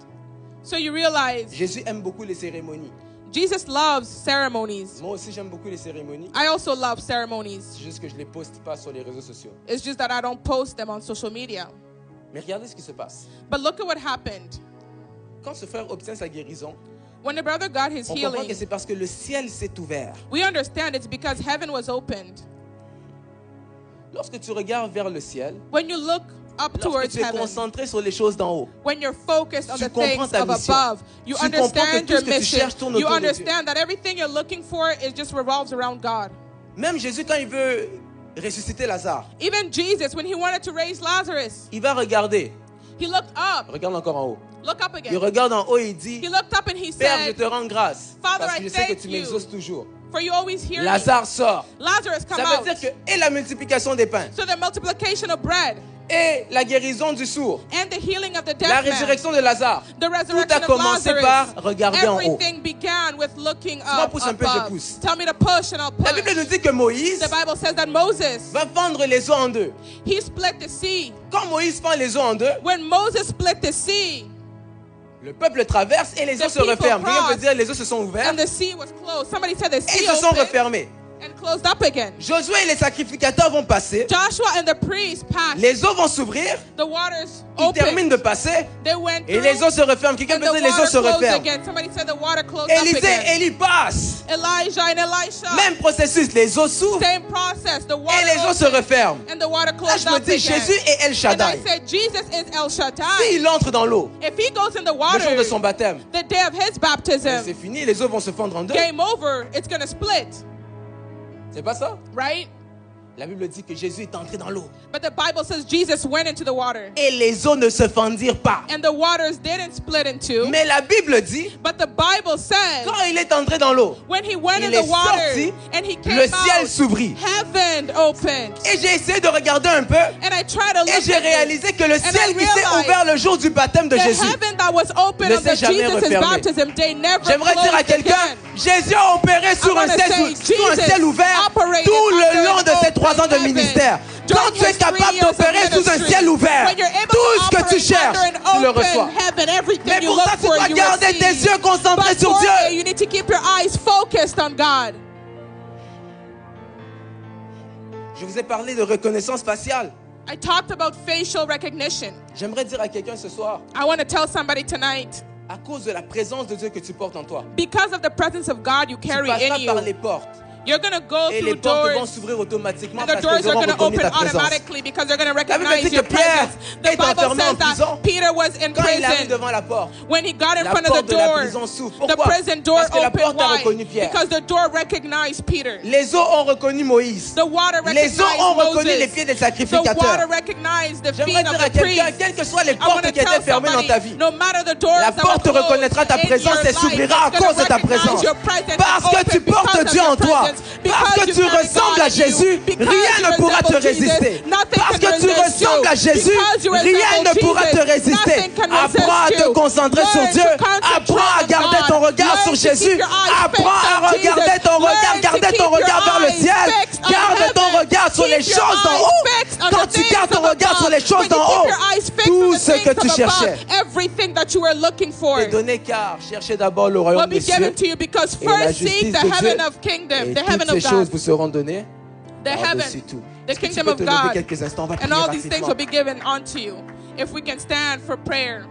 Speaker 2: So you realize
Speaker 1: Jésus aime beaucoup les cérémonies.
Speaker 2: Jesus loves ceremonies.
Speaker 1: Moi aussi, j'aime beaucoup les cérémonies.
Speaker 2: I also love ceremonies.
Speaker 1: C'est juste que je ne les poste pas sur les réseaux sociaux.
Speaker 2: It's just that I don't post them on social media.
Speaker 1: Mais regardez ce qui se passe.
Speaker 2: But look at what happened.
Speaker 1: Quand ce frère obtient sa guérison,
Speaker 2: When the brother got his
Speaker 1: on comprend que
Speaker 2: healing,
Speaker 1: c'est parce que le ciel s'est ouvert.
Speaker 2: we understand it's because heaven was opened.
Speaker 1: Lorsque tu regardes vers le ciel,
Speaker 2: When you look up
Speaker 1: lorsque
Speaker 2: towards
Speaker 1: tu es
Speaker 2: heaven,
Speaker 1: concentré sur les choses d'en haut,
Speaker 2: when you're focused on
Speaker 1: tu
Speaker 2: the
Speaker 1: comprends
Speaker 2: things
Speaker 1: ta
Speaker 2: of
Speaker 1: mission.
Speaker 2: above, you
Speaker 1: Tu comprends que
Speaker 2: understand
Speaker 1: tout
Speaker 2: your
Speaker 1: ce que tu
Speaker 2: mission.
Speaker 1: cherches tourne
Speaker 2: You
Speaker 1: autour de Dieu.
Speaker 2: understand that everything you're looking for is just revolves around God.
Speaker 1: même Jésus, quand il veut ressusciter Lazare,
Speaker 2: Even Jesus, when he wanted to raise Lazarus,
Speaker 1: il va regarder.
Speaker 2: he looked up.
Speaker 1: Regarde encore en haut.
Speaker 2: Look up
Speaker 1: Il
Speaker 2: again.
Speaker 1: regarde en haut et il dit,
Speaker 2: He looked up and he
Speaker 1: Père, je
Speaker 2: said,
Speaker 1: te rends grâce
Speaker 2: Father,
Speaker 1: parce que
Speaker 2: I
Speaker 1: je sais que
Speaker 2: thank
Speaker 1: tu
Speaker 2: you.
Speaker 1: m'exauces toujours.
Speaker 2: For you always hear me.
Speaker 1: Lazare sort.
Speaker 2: Lazarus, come
Speaker 1: Ça veut
Speaker 2: out.
Speaker 1: dire que et la multiplication des pains
Speaker 2: So the multiplication of bread
Speaker 1: et la guérison du sourd,
Speaker 2: and the healing of the deaf
Speaker 1: la
Speaker 2: man,
Speaker 1: résurrection de Lazare,
Speaker 2: the
Speaker 1: tout a
Speaker 2: resurrection of
Speaker 1: commencé
Speaker 2: Lazarus,
Speaker 1: par regarder en haut.
Speaker 2: everything began with looking
Speaker 1: Moi,
Speaker 2: up
Speaker 1: pousse un peu, je
Speaker 2: above.
Speaker 1: pousse.
Speaker 2: Tell me to push and I'll
Speaker 1: La
Speaker 2: push.
Speaker 1: Bible nous dit que Moïse
Speaker 2: The Bible says that Moses,
Speaker 1: va fendre les eaux en deux.
Speaker 2: he split the sea.
Speaker 1: Quand Moïse fend les eaux en deux,
Speaker 2: When Moses split the sea
Speaker 1: le peuple traverse et les
Speaker 2: The
Speaker 1: eaux se
Speaker 2: people
Speaker 1: referment. Quelqu'un
Speaker 2: crossed.
Speaker 1: peut dire les eaux se sont ouvertes
Speaker 2: and the sea was closed. Somebody said the
Speaker 1: et
Speaker 2: sea
Speaker 1: se sont
Speaker 2: opened
Speaker 1: refermées.
Speaker 2: and closed up again.
Speaker 1: Josué et les sacrificateurs vont passer.
Speaker 2: Joshua and the priests passed.
Speaker 1: Les eaux vont s'ouvrir.
Speaker 2: The waters
Speaker 1: Ils terminent
Speaker 2: opened.
Speaker 1: de passer
Speaker 2: They went
Speaker 1: et
Speaker 2: through
Speaker 1: les eaux se referment. Quelqu'un
Speaker 2: and
Speaker 1: peut
Speaker 2: the
Speaker 1: dire les eaux
Speaker 2: water
Speaker 1: se
Speaker 2: closed
Speaker 1: referment.
Speaker 2: again. Somebody said the water closed up
Speaker 1: Élisée
Speaker 2: again.
Speaker 1: et Élie passent.
Speaker 2: Elijah and Elisha.
Speaker 1: Même processus, les eaux s'ouvrent
Speaker 2: Same process. The water
Speaker 1: et les eaux se
Speaker 2: opened
Speaker 1: referment.
Speaker 2: and the water
Speaker 1: Là,
Speaker 2: closed
Speaker 1: je me
Speaker 2: up
Speaker 1: dis,
Speaker 2: again.
Speaker 1: Jésus est El
Speaker 2: And I
Speaker 1: Shaddai.
Speaker 2: said, Jesus is El Shaddai.
Speaker 1: S'il entre dans l'eau,
Speaker 2: If he goes in the
Speaker 1: le
Speaker 2: water,
Speaker 1: jour de son baptême,
Speaker 2: the day of his
Speaker 1: c'est
Speaker 2: baptism,
Speaker 1: fini, les eaux vont se fendre en deux.
Speaker 2: game over, it's going to split,
Speaker 1: C'est pas ça?
Speaker 2: right?
Speaker 1: La Bible dit que Jésus est entré dans l'eau.
Speaker 2: But the Bible says Jesus went into the water.
Speaker 1: Et les eaux ne se fendirent pas.
Speaker 2: And the waters didn't split in two.
Speaker 1: Mais la Bible dit,
Speaker 2: But the Bible says
Speaker 1: quand il est entré dans l'eau,
Speaker 2: when he went
Speaker 1: il
Speaker 2: in
Speaker 1: est
Speaker 2: the water
Speaker 1: sorti,
Speaker 2: and he came
Speaker 1: le ciel
Speaker 2: out,
Speaker 1: s'ouvrit.
Speaker 2: heaven opened.
Speaker 1: Et j'ai essayé de regarder un peu
Speaker 2: And I tried to
Speaker 1: et
Speaker 2: look
Speaker 1: j'ai
Speaker 2: at it.
Speaker 1: réalisé que le
Speaker 2: I
Speaker 1: ciel qui s'est
Speaker 2: realized
Speaker 1: ouvert le jour du baptême de
Speaker 2: The
Speaker 1: Jésus.
Speaker 2: heaven that was open
Speaker 1: ne
Speaker 2: on
Speaker 1: s'est
Speaker 2: the
Speaker 1: jamais
Speaker 2: Jesus'
Speaker 1: refermé.
Speaker 2: baptism day never
Speaker 1: J'aimerais dire à
Speaker 2: closed
Speaker 1: quelqu'un,
Speaker 2: again.
Speaker 1: Jésus a opéré sur un
Speaker 2: wanna
Speaker 1: ciel,
Speaker 2: say,
Speaker 1: sur un
Speaker 2: Jesus
Speaker 1: ciel ouvert
Speaker 2: operated
Speaker 1: tout le
Speaker 2: under
Speaker 1: long
Speaker 2: an
Speaker 1: de ces 3 ans de
Speaker 2: open heaven.
Speaker 1: ministère.
Speaker 2: During
Speaker 1: Quand tu es
Speaker 2: his 3
Speaker 1: capable
Speaker 2: years of
Speaker 1: d'opérer sous un
Speaker 2: ministry,
Speaker 1: ciel ouvert,
Speaker 2: when you're able
Speaker 1: tout
Speaker 2: to
Speaker 1: ce que tu
Speaker 2: operate
Speaker 1: cherches,
Speaker 2: under an
Speaker 1: tu le
Speaker 2: open
Speaker 1: reçois.
Speaker 2: heaven, everything
Speaker 1: Mais
Speaker 2: you
Speaker 1: pour
Speaker 2: look
Speaker 1: ça, tu
Speaker 2: for,
Speaker 1: dois
Speaker 2: you
Speaker 1: garder tes
Speaker 2: receive.
Speaker 1: yeux concentrés
Speaker 2: But
Speaker 1: sur
Speaker 2: for
Speaker 1: Dieu.
Speaker 2: it, you need to keep your eyes focused on God.
Speaker 1: Je vous ai parlé de reconnaissance faciale.
Speaker 2: I talked about facial recognition.
Speaker 1: J'aimerais dire à quelqu'un ce soir,
Speaker 2: I want to tell somebody tonight,
Speaker 1: à cause de la présence de Dieu que tu portes en toi,
Speaker 2: because of the presence of God you
Speaker 1: tu
Speaker 2: carry
Speaker 1: passeras
Speaker 2: in
Speaker 1: par
Speaker 2: you,
Speaker 1: les portes.
Speaker 2: you're going to go
Speaker 1: Et les
Speaker 2: through
Speaker 1: portes vont
Speaker 2: doors.
Speaker 1: s'ouvrir automatiquement
Speaker 2: And the
Speaker 1: parce
Speaker 2: doors
Speaker 1: qu'ils
Speaker 2: are
Speaker 1: auront
Speaker 2: going to
Speaker 1: reconnu
Speaker 2: open
Speaker 1: ta présence.
Speaker 2: automatically because they're going to
Speaker 1: Bible
Speaker 2: recognize
Speaker 1: dit
Speaker 2: your
Speaker 1: que Pierre
Speaker 2: presence. The
Speaker 1: est
Speaker 2: Bible
Speaker 1: enfermé en
Speaker 2: says that
Speaker 1: prison.
Speaker 2: Peter was in
Speaker 1: Quand il arrive
Speaker 2: prison.
Speaker 1: devant la porte,
Speaker 2: When he got in
Speaker 1: la
Speaker 2: front of the
Speaker 1: porte de la
Speaker 2: door,
Speaker 1: prison s'ouvre.
Speaker 2: the
Speaker 1: Pourquoi?
Speaker 2: prison door
Speaker 1: Parce que la
Speaker 2: opened.
Speaker 1: porte a
Speaker 2: Why?
Speaker 1: reconnu Pierre.
Speaker 2: Because the door recognized Peter.
Speaker 1: Les eaux ont reconnu Moïse.
Speaker 2: The water
Speaker 1: Les eaux
Speaker 2: recognized
Speaker 1: ont reconnu les
Speaker 2: Moses.
Speaker 1: pieds des
Speaker 2: The water
Speaker 1: sacrificateurs.
Speaker 2: recognized the
Speaker 1: J'aimerais
Speaker 2: feet
Speaker 1: dire
Speaker 2: of
Speaker 1: à
Speaker 2: the
Speaker 1: quelqu'un,
Speaker 2: priest.
Speaker 1: quelles que soient les
Speaker 2: I want
Speaker 1: portes
Speaker 2: to
Speaker 1: qui étaient
Speaker 2: tell
Speaker 1: fermées dans
Speaker 2: somebody,
Speaker 1: ta vie,
Speaker 2: no matter the doors
Speaker 1: la
Speaker 2: that were
Speaker 1: porte
Speaker 2: closed
Speaker 1: reconnaîtra ta
Speaker 2: in
Speaker 1: présence
Speaker 2: your
Speaker 1: et
Speaker 2: life,
Speaker 1: s'ouvrira à
Speaker 2: it's gonna
Speaker 1: cause de ta
Speaker 2: recognize
Speaker 1: présence.
Speaker 2: your presence
Speaker 1: Parce
Speaker 2: and
Speaker 1: que tu
Speaker 2: open because
Speaker 1: portes
Speaker 2: of
Speaker 1: Dieu
Speaker 2: your
Speaker 1: en toi.
Speaker 2: presence.
Speaker 1: Parce
Speaker 2: Because
Speaker 1: que
Speaker 2: you
Speaker 1: tu
Speaker 2: carry
Speaker 1: ressembles
Speaker 2: God
Speaker 1: à
Speaker 2: in you.
Speaker 1: Jésus,
Speaker 2: Because
Speaker 1: rien
Speaker 2: you
Speaker 1: ne pourra te
Speaker 2: resemble Jesus,
Speaker 1: résister.
Speaker 2: nothing
Speaker 1: Parce
Speaker 2: can
Speaker 1: que tu
Speaker 2: resist
Speaker 1: ressembles à
Speaker 2: you.
Speaker 1: Jésus,
Speaker 2: Because you
Speaker 1: rien
Speaker 2: resemble
Speaker 1: ne pourra te
Speaker 2: Jesus,
Speaker 1: résister.
Speaker 2: nothing can
Speaker 1: Apprends à
Speaker 2: resist
Speaker 1: te
Speaker 2: you.
Speaker 1: concentrer sur
Speaker 2: Learn
Speaker 1: Dieu.
Speaker 2: to concentrate
Speaker 1: Apprends à
Speaker 2: on
Speaker 1: garder
Speaker 2: God.
Speaker 1: ton regard
Speaker 2: Learn
Speaker 1: sur
Speaker 2: to keep
Speaker 1: Jésus.
Speaker 2: your eyes
Speaker 1: Apprends
Speaker 2: fixed
Speaker 1: à
Speaker 2: on
Speaker 1: regarder
Speaker 2: Jesus.
Speaker 1: ton regard,
Speaker 2: Learn to
Speaker 1: garder
Speaker 2: keep
Speaker 1: ton
Speaker 2: your
Speaker 1: regard vers le
Speaker 2: eyes
Speaker 1: ciel.
Speaker 2: fixed on
Speaker 1: Garde ton
Speaker 2: heaven.
Speaker 1: regard sur les
Speaker 2: Keep your
Speaker 1: choses d'en
Speaker 2: eyes
Speaker 1: haut.
Speaker 2: fixed on
Speaker 1: Quand
Speaker 2: the
Speaker 1: tu
Speaker 2: things
Speaker 1: gardes ton
Speaker 2: of
Speaker 1: regard sur
Speaker 2: above.
Speaker 1: les choses
Speaker 2: When you
Speaker 1: d'en
Speaker 2: keep
Speaker 1: haut,
Speaker 2: your eyes fixed
Speaker 1: tout
Speaker 2: on the
Speaker 1: ce que
Speaker 2: things
Speaker 1: tu
Speaker 2: of
Speaker 1: cherchais
Speaker 2: above, everything that you were looking for
Speaker 1: est donné, car cherchez d'abord le
Speaker 2: will
Speaker 1: royaume
Speaker 2: be
Speaker 1: des cieux
Speaker 2: given to you because
Speaker 1: et la
Speaker 2: first seek
Speaker 1: justice
Speaker 2: the
Speaker 1: de
Speaker 2: heaven
Speaker 1: Dieu,
Speaker 2: of kingdom,
Speaker 1: et
Speaker 2: the heaven
Speaker 1: toutes ces
Speaker 2: of
Speaker 1: choses
Speaker 2: God,
Speaker 1: vous seront données
Speaker 2: the heaven,
Speaker 1: par-dessus tout.
Speaker 2: the
Speaker 1: Est-ce que tu
Speaker 2: kingdom
Speaker 1: peux
Speaker 2: of
Speaker 1: te lever
Speaker 2: God,
Speaker 1: quelques instants? On va
Speaker 2: and
Speaker 1: prier
Speaker 2: all these things will
Speaker 1: rapidement.
Speaker 2: be given unto you. If we can stand for prayer.